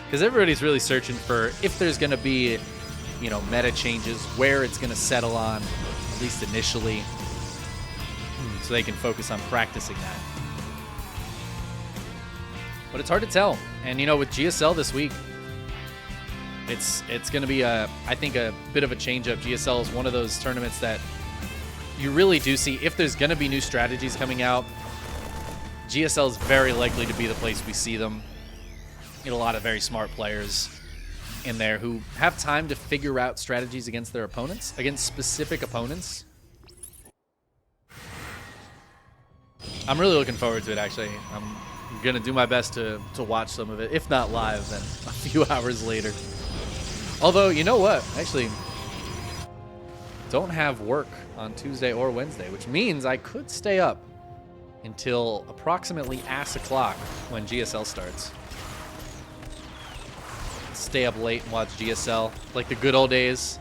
Because everybody's really searching for if there's going to be, meta changes, where it's going to settle on, at least initially, so they can focus on practicing that. But it's hard to tell. And, with GSL this week, it's going to be, I think, a bit of a change-up. GSL is one of those tournaments that you really do see, if there's going to be new strategies coming out, GSL is very likely to be the place we see them. Get a lot of very smart players in there who have time to figure out strategies against their opponents, against specific opponents. I'm really looking forward to it, actually. I'm going to do my best to watch some of it, if not live, then a few hours later. Although, you know what? Actually, don't have work on Tuesday or Wednesday, which means I could stay up until approximately ass o'clock when GSL starts. Stay up late and watch GSL like the good old days.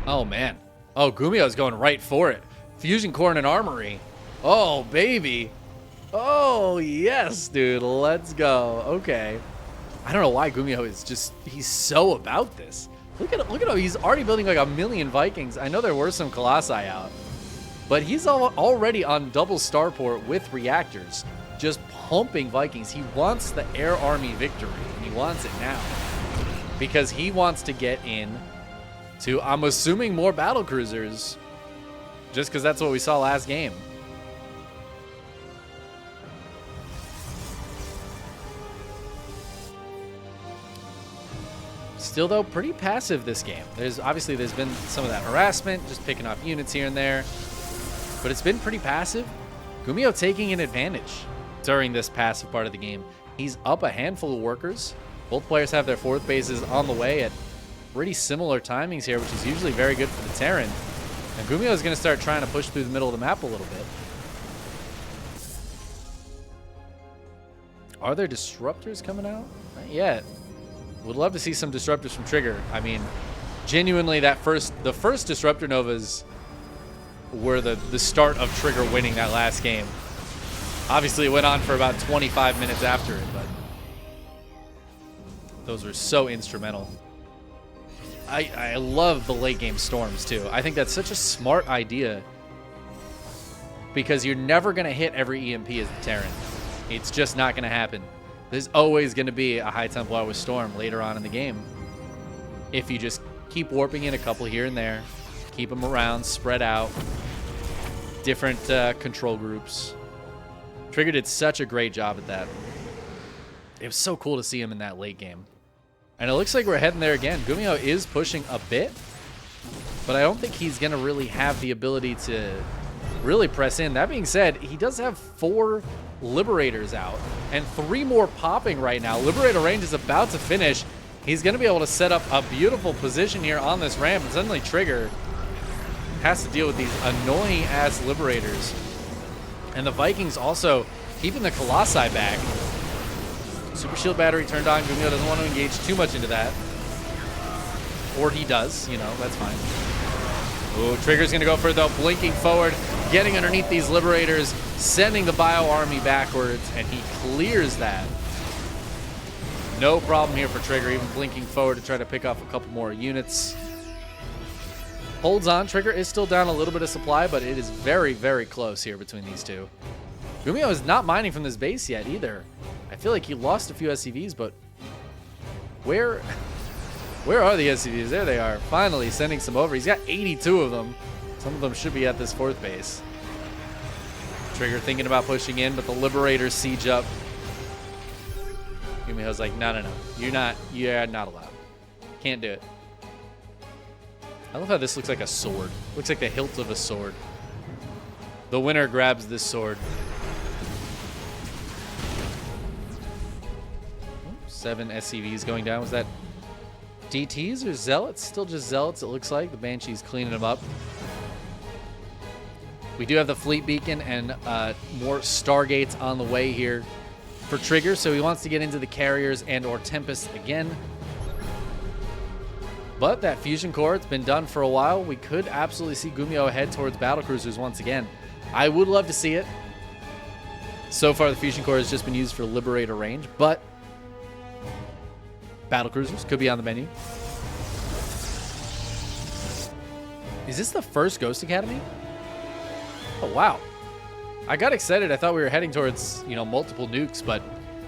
Oh, man. Oh, GuMiho's going right for it. Fusion Corn and Armory. Oh, baby. Oh, yes, dude. Let's go. Okay. I don't know why GuMiho is just, he's so about this. Look at him. He's already building like 1 million Vikings. I know there were some Colossi out, but he's already on double starport with reactors, just pumping Vikings. He wants the air army victory, and he wants it now because he wants to get in to, I'm assuming, more battle cruisers, just because that's what we saw last game. Still, though, pretty passive this game. There's been some of that harassment, just picking off units here and there, but it's been pretty passive. GuMiho taking an advantage during this passive part of the game. He's up a handful of workers. Both players have their fourth bases on the way at pretty similar timings here, which is usually very good for the Terran. And GuMiho is going to start trying to push through the middle of the map a little bit. Are there disruptors coming out? Not yet. Would love to see some disruptors from Trigger. I mean, genuinely, the first disruptor novas were the start of Trigger winning that last game. Obviously, it went on for about 25 minutes after it, but those were so instrumental. I love the late game storms too. I think that's such a smart idea because you're never going to hit every EMP as the Terran. It's just not going to happen. There's always going to be a high Templar with Storm later on in the game. If you just keep warping in a couple here and there, keep them around, spread out, different control groups. Trigger did such a great job at that. It was so cool to see him in that late game. And it looks like we're heading there again. GuMiho is pushing a bit, but I don't think he's going to really have the ability to really press in. That being said, he does have 4 Liberators out and 3 more popping right now. Liberator range is about to finish. He's going to be able to set up a beautiful position here on this ramp, and suddenly Trigger has to deal with these annoying-ass Liberators. And the Vikings also keeping the Colossi back. Super Shield Battery turned on. GuMiho doesn't want to engage too much into that. Or he does, that's fine. Ooh, Trigger's going to go for it, though. Blinking forward, getting underneath these Liberators, sending the Bio Army backwards, and he clears that. No problem here for Trigger, even blinking forward to try to pick off a couple more units. Holds on. Trigger is still down a little bit of supply, but it is very, very close here between these two. GuMiho is not mining from this base yet either. I feel like he lost a few SCVs, but where are the SCVs? There they are. Finally sending some over. He's got 82 of them. Some of them should be at this 4th base. Trigger thinking about pushing in, but the Liberators siege up. GuMiho's like, no. You're not allowed. Can't do it. I love how this looks like a sword. Looks like the hilt of a sword. The winner grabs this sword. 7 SCVs going down. Was that DTs or Zealots? Still just Zealots, it looks like. The Banshee's cleaning them up. We do have the Fleet Beacon and more Stargates on the way here for Trigger, so he wants to get into the Carriers and or Tempest again. But that Fusion Core, it's been done for a while. We could absolutely see GuMiho head towards Battlecruisers once again. I would love to see it. So far, the Fusion Core has just been used for Liberator range, but Battlecruisers could be on the menu. Is this the first Ghost Academy? Oh, wow. I got excited. I thought we were heading towards, you know, multiple nukes, but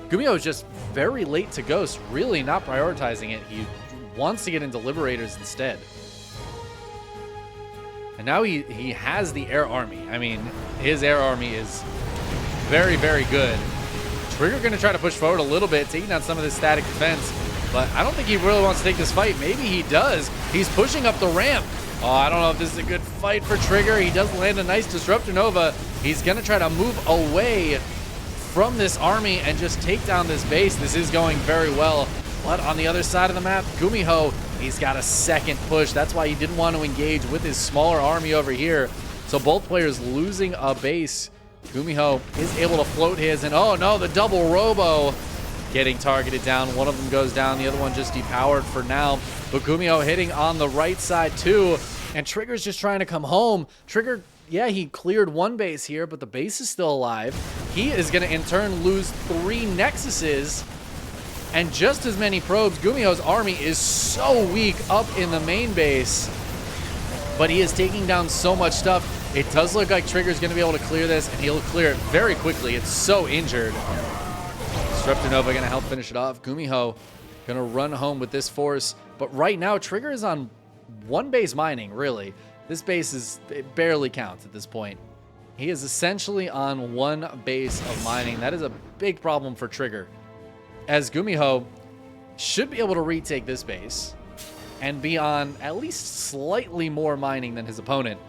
GuMiho is just very late to Ghost, really not prioritizing it. He wants to get into Liberators instead. And now he has the Air Army. I mean, his Air Army is very, very good. Trigger going to try to push forward a little bit, taking down some of this static defense, but I don't think he really wants to take this fight. Maybe he does. He's pushing up the ramp. Oh, I don't know if this is a good fight for Trigger. He does land a nice Disruptor Nova. He's going to try to move away from this army and just take down this base. This is going very well. But on the other side of the map, GuMiho, he's got a second push. That's why he didn't want to engage with his smaller army over here. So both players losing a base. GuMiho is able to float his, and oh no, the double robo getting targeted down. One of them goes down, the other one just depowered for now. But GuMiho hitting on the right side too, and Trigger's just trying to come home. Trigger, yeah, he cleared one base here, but the base is still alive. He is going to in turn lose 3 Nexuses and just as many probes. GuMiho's army is so weak up in the main base, but he is taking down so much stuff. It does look like Trigger's going to be able to clear this, and he'll clear it very quickly. It's so injured. Disruptor Nova going to help finish it off. GuMiho going to run home with this force, but right now Trigger is on 1 base mining, really. This base it barely counts at this point. He is essentially on 1 base of mining. That is a big problem for Trigger, as GuMiho should be able to retake this base and be on at least slightly more mining than his opponent.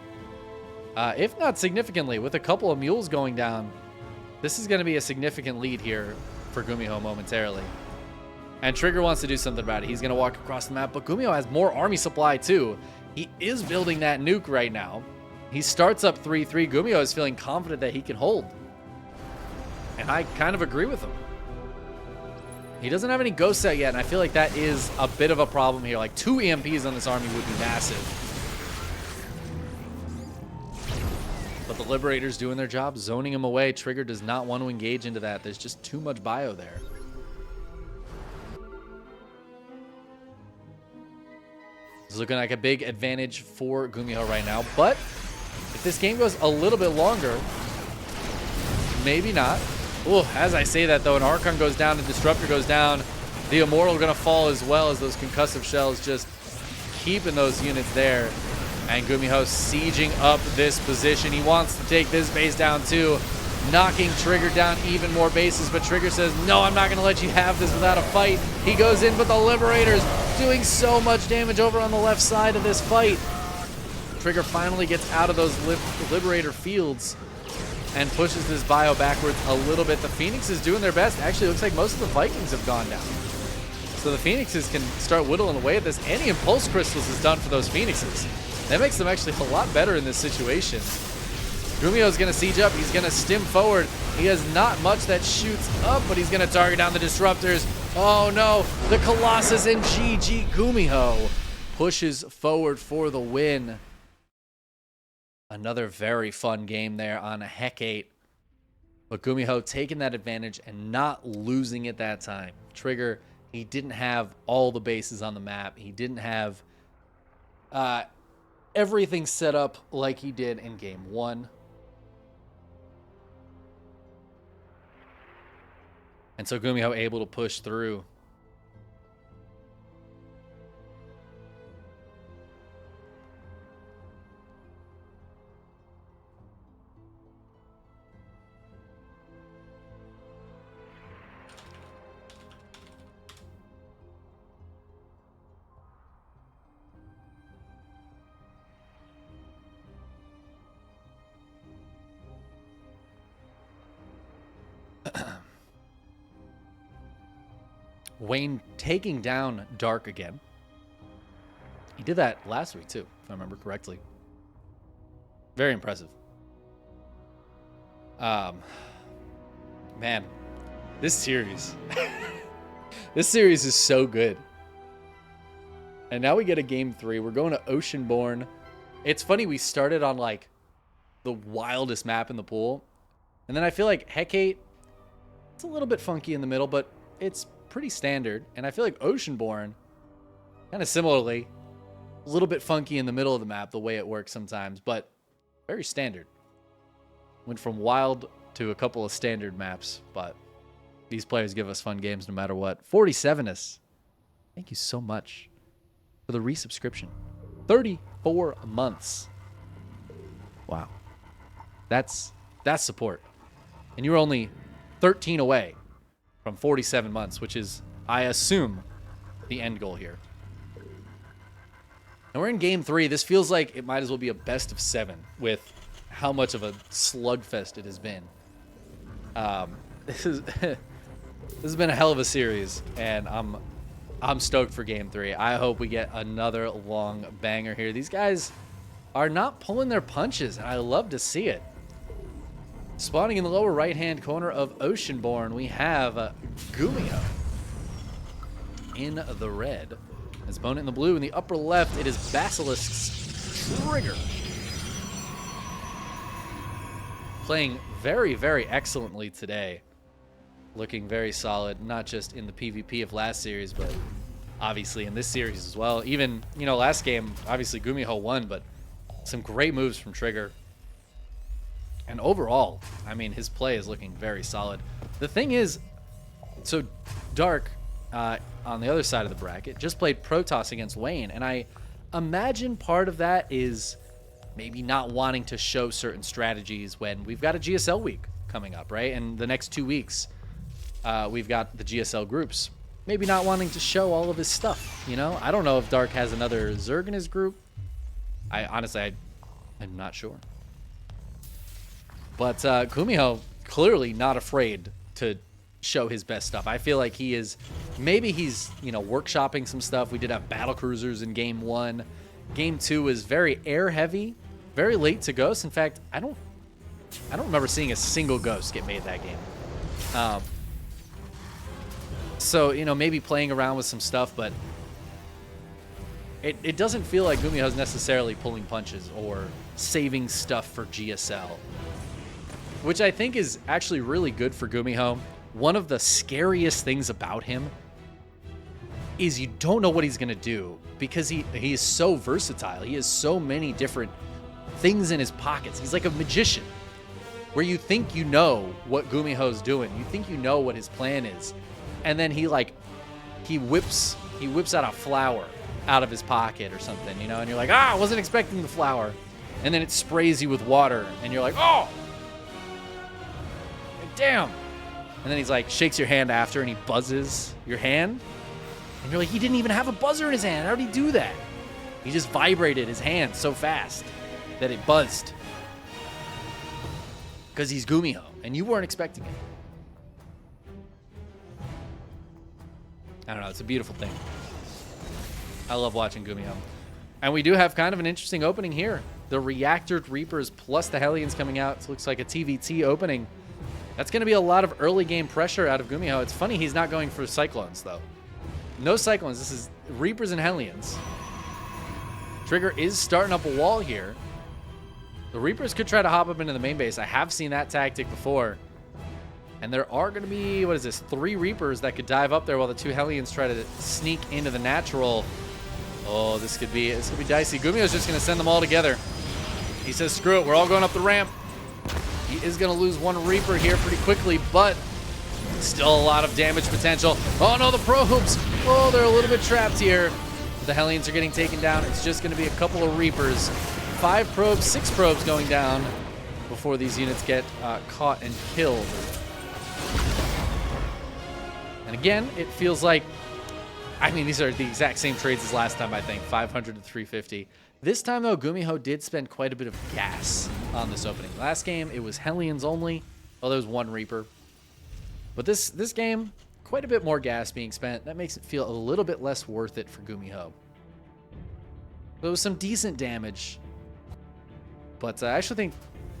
If not significantly, with a couple of mules going down, this is going to be a significant lead here for GuMiho momentarily. And Trigger wants to do something about it. He's going to walk across the map, but GuMiho has more army supply too. He is building that nuke right now. He starts up 3-3. GuMiho is feeling confident that he can hold. And I kind of agree with him. He doesn't have any ghosts out yet, and I feel like that is a bit of a problem here. Like 2 EMPs on this army would be massive. But the Liberator's doing their job, zoning him away. Trigger does not want to engage into that. There's just too much bio there. It's looking like a big advantage for GuMiho right now, but if this game goes a little bit longer, maybe not. Ooh, as I say that though, an Archon goes down, a Disruptor goes down, the Immortal gonna fall as well, as those concussive shells just keeping those units there. And GuMiho sieging up this position. He wants to take this base down too, knocking Trigger down even more bases, but Trigger says, no, I'm not gonna let you have this without a fight. He goes in, but the Liberators doing so much damage over on the left side of this fight. Trigger finally gets out of those Liberator fields and pushes this bio backwards a little bit. The Phoenixes doing their best. Actually, it looks like most of the Vikings have gone down. So the Phoenixes can start whittling away at this. Any Impulse Crystals is done for those Phoenixes. That makes them actually a lot better in this situation. GuMiho's going to siege up. He's going to stim forward. He has not much that shoots up, but he's going to target down the Disruptors. Oh no, the Colossus, and GG. GuMiho pushes forward for the win. Another very fun game there on a Hecate. But GuMiho taking that advantage and not losing it that time. Trigger, he didn't have all the bases on the map. He didn't have everything set up like he did in game 1. And so GuMiho able to push through. Wayne taking down Dark again. He did that last week too, if I remember correctly. Very impressive. Man, this series. This series is so good. And now we get a game 3. We're going to Oceanborn. It's funny, we started on like the wildest map in the pool. And then I feel like Hecate, it's a little bit funky in the middle, but it's pretty standard. And I feel like Oceanborn, kind of similarly, a little bit funky in the middle of the map, the way it works sometimes, but very standard. Went from wild to a couple of standard maps, but these players give us fun games no matter what. 47us, thank you so much for the resubscription. 34 months. Wow. That's support. And you were only 13 away from 47 months, which is, I assume, the end goal here. And we're in game 3. This feels like it might as well be a best of 7 with how much of a slugfest it has been. This has been a hell of a series, and I'm stoked for game 3. I hope we get another long banger here. These guys are not pulling their punches, and I love to see it. Spawning in the lower right-hand corner of Oceanborn, we have GuMiho in the red. His opponent in the blue. In the upper left, it is Basilisk's Trigger. Playing very, very excellently today. Looking very solid, not just in the PvP of last series, but obviously in this series as well. Even, you know, last game, obviously GuMiho won, but some great moves from Trigger. And overall, I mean, his play is looking very solid. The thing is, so Dark, on the other side of the bracket, just played Protoss against Wayne, and I imagine part of that is maybe not wanting to show certain strategies when we've got a GSL week coming up, right? And the next 2 weeks, we've got the GSL groups. Maybe not wanting to show all of his stuff, you know? I don't know if Dark has another Zerg in his group. Honestly, I'm not sure. But GuMiho, clearly not afraid to show his best stuff. I feel like he is, maybe he's, you know, workshopping some stuff. We did have battle cruisers in game 1. Game 2 was very air heavy, very late to ghosts. In fact, I don't remember seeing a single ghost get made that game. So, you know, maybe playing around with some stuff, but it doesn't feel like GuMiho's necessarily pulling punches or saving stuff for GSL, which I think is actually really good for GuMiho. One of the scariest things about him is you don't know what he's going to do because he is so versatile. He has so many different things in his pockets. He's like a magician where you think you know what GuMiho's doing. You think you know what his plan is. And then he whips out a flower out of his pocket or something, you know, and you're like, I wasn't expecting the flower. And then it sprays you with water and you're like, oh, damn. And then he's like, shakes your hand after and he buzzes your hand. And you're like, he didn't even have a buzzer in his hand. How did he do that? He just vibrated his hand so fast that it buzzed. Because he's GuMiho and you weren't expecting it. I don't know. It's a beautiful thing. I love watching GuMiho. And we do have kind of an interesting opening here. The Reactor Reapers plus the Hellions coming out. It looks like a TVT opening. That's going to be a lot of early game pressure out of GuMiho. It's funny he's not going for Cyclones, though. No Cyclones. This is Reapers and Hellions. Trigger is starting up a wall here. The Reapers could try to hop up into the main base. I have seen that tactic before. And there are going to be, 3 Reapers that could dive up there while the 2 Hellions try to sneak into the natural. Oh, this could be dicey. GuMiho's just going to send them all together. He says, screw it, we're all going up the ramp. He is going to lose 1 Reaper here pretty quickly, but still a lot of damage potential. Oh no, the probes. Oh, they're a little bit trapped here. The Hellions are getting taken down. It's just going to be a couple of Reapers. 5 probes, 6 probes going down before these units get caught and killed. And again, it feels like, I mean, these are the exact same trades as last time, I think. 500 to 350. This time, though, GuMiho did spend quite a bit of gas on this opening. Last game, it was Hellions only. Well, there was 1 Reaper. But this game, quite a bit more gas being spent. That makes it feel a little bit less worth it for GuMiho. There was some decent damage, but I actually think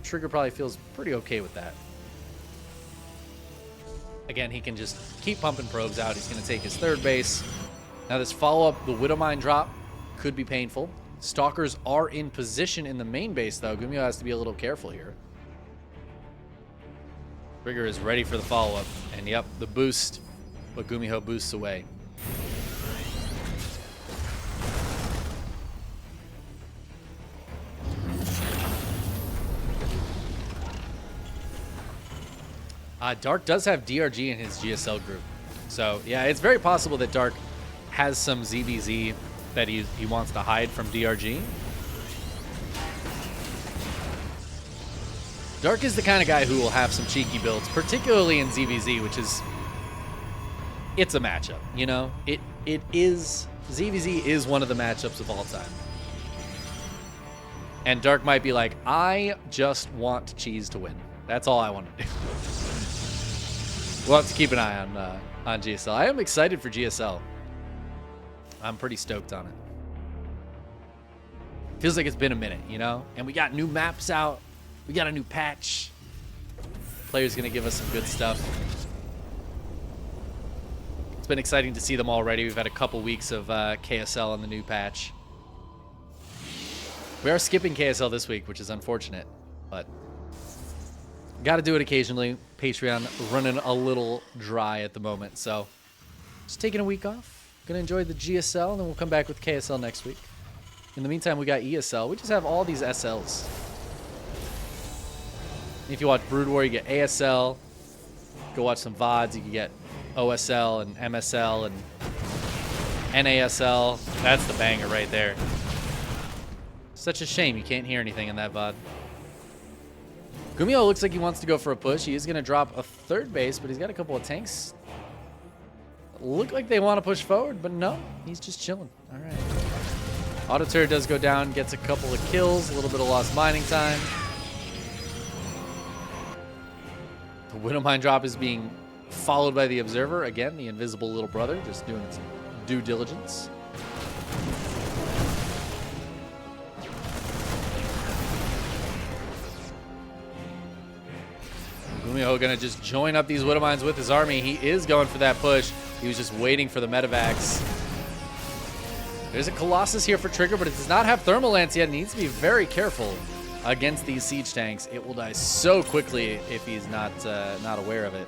Trigger probably feels pretty okay with that. Again, he can just keep pumping probes out. He's going to take his third base. Now this follow-up, the Widowmine drop, could be painful. Stalkers are in position in the main base, though. GuMiho has to be a little careful here. Trigger is ready for the follow-up. And yep, the boost, but GuMiho boosts away. Dark does have DRG in his GSL group. So, yeah, it's very possible that Dark has some ZVZ that he wants to hide from DRG. Dark is the kind of guy who will have some cheeky builds, particularly in ZVZ, which is... It's a matchup, you know? It is... ZVZ is one of the matchups of all time. And Dark might be like, I just want Cheese to win. That's all I want to do. We'll have to keep an eye on GSL. I am excited for GSL. I'm pretty stoked on it. Feels like it's been a minute, you know? And we got new maps out. We got a new patch. Players gonna give us some good stuff. It's been exciting to see them already. We've had a couple weeks of KSL on the new patch. We are skipping KSL this week, which is unfortunate, but got to do it occasionally. Patreon running a little dry at the moment, so just taking a week off. Gonna enjoy the GSL, and then we'll come back with KSL next week. In the meantime, we got ESL. We just have all these SLs. If you watch Brood War, you get ASL. Go watch some VODs. You can get OSL and MSL and NASL. That's the banger right there. Such a shame you can't hear anything in that VOD. GuMiho looks like he wants to go for a push. He is going to drop a third base, but he's got a couple of tanks. Look like they want to push forward, but no. He's just chilling. All right. Auto turret does go down, gets a couple of kills, a little bit of lost mining time. The Widowmine drop is being followed by the Observer. Again, the invisible little brother, just doing some due diligence. GuMiho gonna just join up these Widowmines with his army. He is going for that push. He was just waiting for the Medivacs. There's a Colossus here for Trigger, but it does not have Thermal Lance yet. He needs to be very careful against these siege tanks. It will die so quickly if he's not aware of it.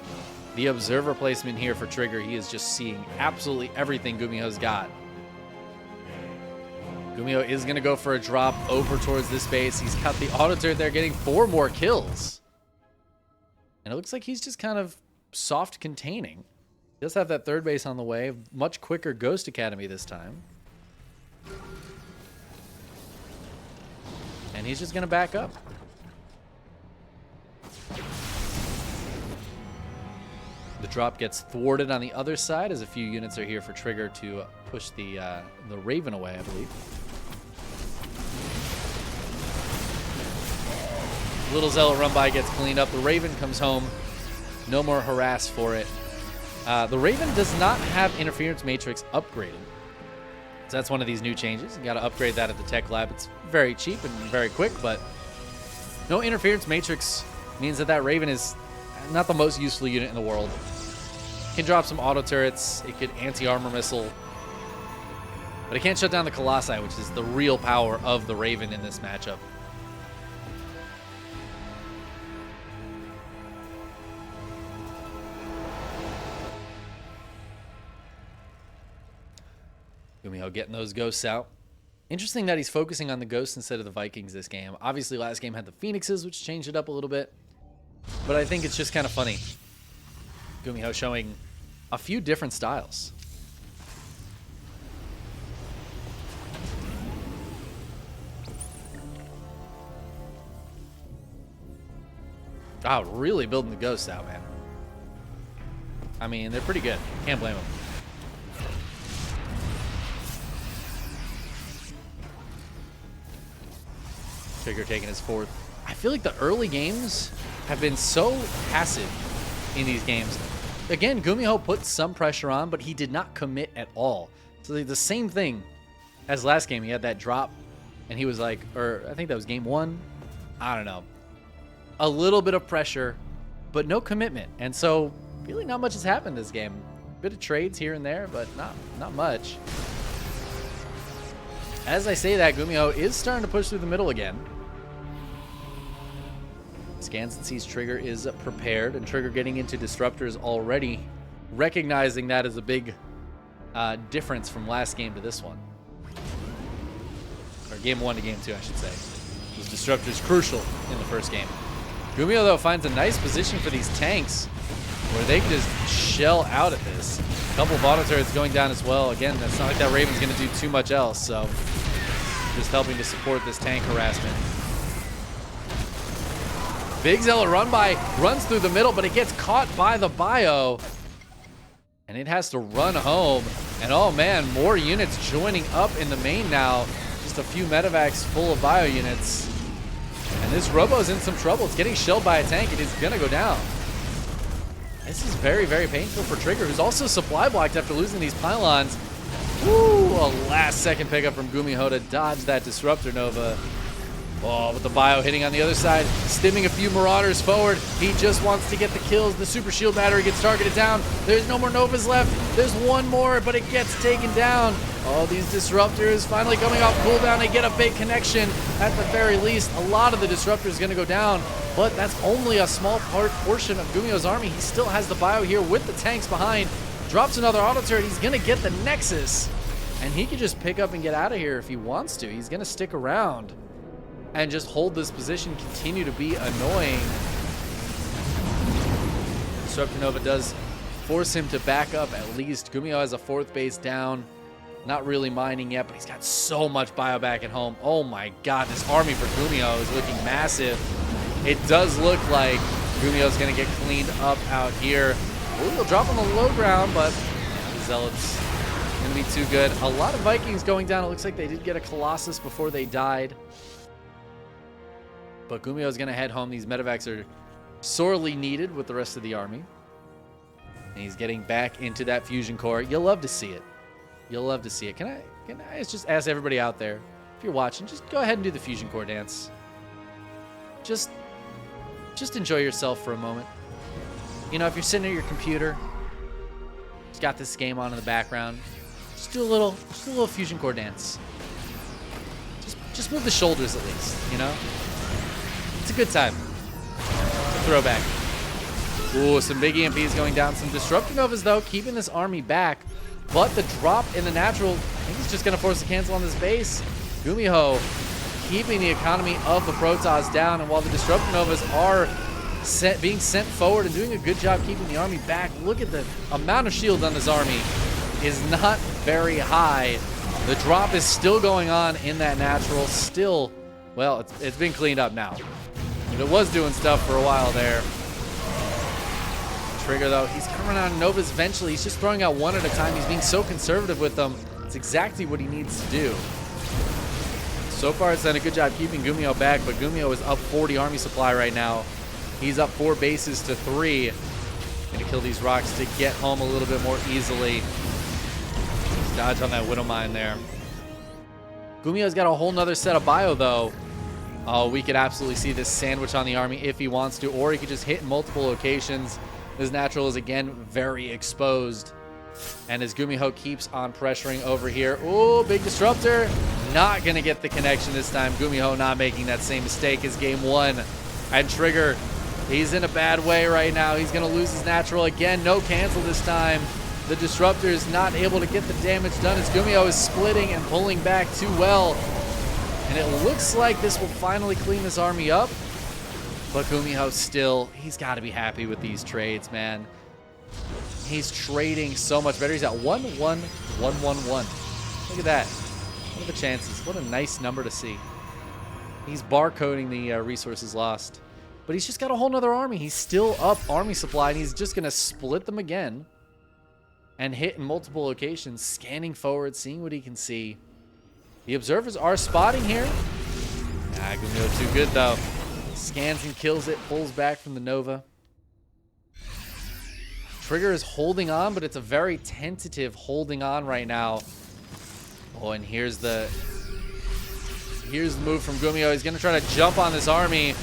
The Observer placement here for Trigger. He is just seeing absolutely everything GuMiho's got. GuMiho is going to go for a drop over towards this base. He's got the auto turret there, getting 4 more kills. And it looks like he's just kind of soft containing. He does have that third base on the way. Much quicker Ghost Academy this time. And he's just going to back up. The drop gets thwarted on the other side as a few units are here for Trigger to push the Raven away, I believe. Little Zealot run by gets cleaned up. The Raven comes home. No more harass for it. The Raven does not have Interference Matrix upgraded. So that's one of these new changes. You got to upgrade that at the Tech Lab. It's very cheap and very quick, but no Interference Matrix means that that Raven is not the most useful unit in the world. It can drop some auto turrets. It could anti-armor missile. But it can't shut down the Colossi, which is the real power of the Raven in this matchup. GuMiho getting those ghosts out. Interesting that he's focusing on the ghosts instead of the Vikings this game. Obviously, last game had the Phoenixes, which changed it up a little bit. But I think it's just kind of funny. GuMiho showing a few different styles. Wow, really building the ghosts out, man. I mean, they're pretty good. Can't blame them. Trigger taking his 4th. I feel like the early games have been so passive in these games. again, GuMiho put some pressure on, but he did not commit at all. So the same thing as last game. He had that drop, and he was like, or I think that was game 1. I don't know. A little bit of pressure, but no commitment. And so really not much has happened this game. Bit of trades here and there, but not much. As I say that, GuMiho is starting to push through the middle again. Scans and sees Trigger is prepared, and Trigger getting into disruptors already, recognizing that as a big difference from last game to this one. Or game 1 to game 2, I should say. Those disruptors crucial in the first game. GuMiho, though, finds a nice position for these tanks where they can just shell out at this. A couple of auto turrets going down as well. Again, that's not like that Raven's going to do too much else, so just helping to support this tank harassment. Big Zealot run by, runs through the middle, but it gets caught by the bio. And it has to run home. And oh man, more units joining up in the main now. Just a few medevacs full of bio units. And this Robo's in some trouble. It's getting shelled by a tank. It is going to go down. This is very, very painful for Trigger, who's also supply blocked after losing these pylons. Woo! A last-second pickup from GuMiho to dodge that Disruptor Nova. Oh, with the bio hitting on the other side, stimming a few Marauders forward. He just wants to get the kills. The Super Shield Battery gets targeted down. There's no more Novas left. There's one more, but it gets taken down. Oh, these Disruptors finally coming off cooldown. They get a big connection. At the very least, a lot of the Disruptors going to go down, but that's only a small portion of GuMiho's army. He still has the bio here with the tanks behind. Drops another auto turret. He's going to get the Nexus, and he can just pick up and get out of here if he wants to. He's going to stick around and just hold this position, continue to be annoying. Disruptor Nova does force him to back up at least. GuMiho has a 4th base down. Not really mining yet, but he's got so much bio back at home. Oh my god, this army for GuMiho is looking massive. It does look like GuMiho's going to get cleaned up out here. Ooh, he'll drop on the low ground, but yeah, the Zealots going to be too good. A lot of Vikings going down. It looks like they did get a Colossus before they died. But GuMiho's going to head home. These medevacs are sorely needed with the rest of the army. And he's getting back into that fusion core. You'll love to see it. You'll love to see it. Can I just ask everybody out there, if you're watching, just go ahead and do the fusion core dance. Just enjoy yourself for a moment. You know, if you're sitting at your computer, just got this game on in the background, just do a little fusion core dance. Just move the shoulders at least, you know? It's a good time. It's a throwback. Ooh, some big EMPs going down. Some Disruptor Novas, though, keeping this army back. But the drop in the natural, I think he's just going to force a cancel on this base. GuMiho keeping the economy of the Protoss down. And while the Disruptor Novas are being sent forward and doing a good job keeping the army back, look at the amount of shield on this army is not very high. The drop is still going on in that natural. Still, well, it's been cleaned up now. But it was doing stuff for a while there. Trigger, though, he's coming on Novas eventually. He's just throwing out one at a time. He's being so conservative with them. It's exactly what he needs to do. So far, it's done a good job keeping GuMiho back, but GuMiho is up 40 army supply right now. He's up 4 bases to 3. Gonna kill these rocks to get home a little bit more easily. Dodge on that Widow Mine there. GuMiho's got a whole nother set of bio, though. Oh, we could absolutely see this sandwich on the army if he wants to, or he could just hit in multiple locations. His natural is, again, very exposed. And as GuMiho keeps on pressuring over here. Ooh, big Disruptor. Not going to get the connection this time. GuMiho not making that same mistake as game 1. And Trigger, he's in a bad way right now. He's going to lose his natural again. No cancel this time. The Disruptor is not able to get the damage done as GuMiho is splitting and pulling back too well. And it looks like this will finally clean this army up. But GuMiho still, he's got to be happy with these trades, man. He's trading so much better. He's at 1-1-1-1-1. Look at that. What are the chances? What a nice number to see. He's barcoding the resources lost. But he's just got a whole nother army. He's still up army supply, and he's just going to split them again and hit in multiple locations, scanning forward, seeing what he can see. The observers are spotting here. Nah, GuMiho too good, though. Scans and kills it, pulls back from the Nova. Trigger is holding on, but it's a very tentative holding on right now. Oh, and here's the move from GuMiho. He's going to try to jump on this army.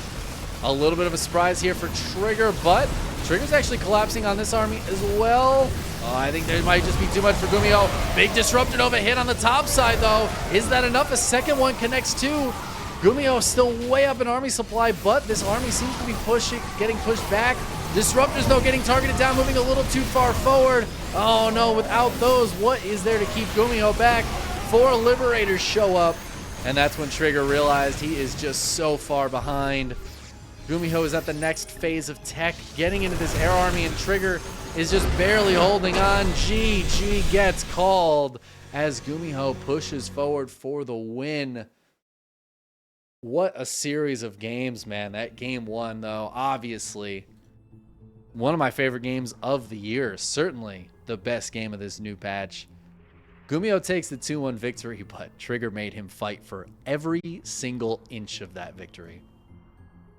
A little bit of a surprise here for Trigger, but Trigger's actually collapsing on this army as well. Oh, I think there might just be too much for GuMiho. Big Disruptor Nova hit on the top side, though. Is that enough? A second one connects too. GuMiho still way up in army supply, but this army seems to be getting pushed back. Disruptors, though, getting targeted down, moving a little too far forward. Oh, no, without those, what is there to keep GuMiho back? 4 Liberators show up, and that's when Trigger realized he is just so far behind. GuMiho is at the next phase of tech, getting into this air army, and Trigger is just barely holding on. GG gets called as GuMiho pushes forward for the win. What a series of games, man. That game 1, though, obviously one of my favorite games of the year. Certainly the best game of this new patch. GuMiho takes the 2-1 victory, but Trigger made him fight for every single inch of that victory.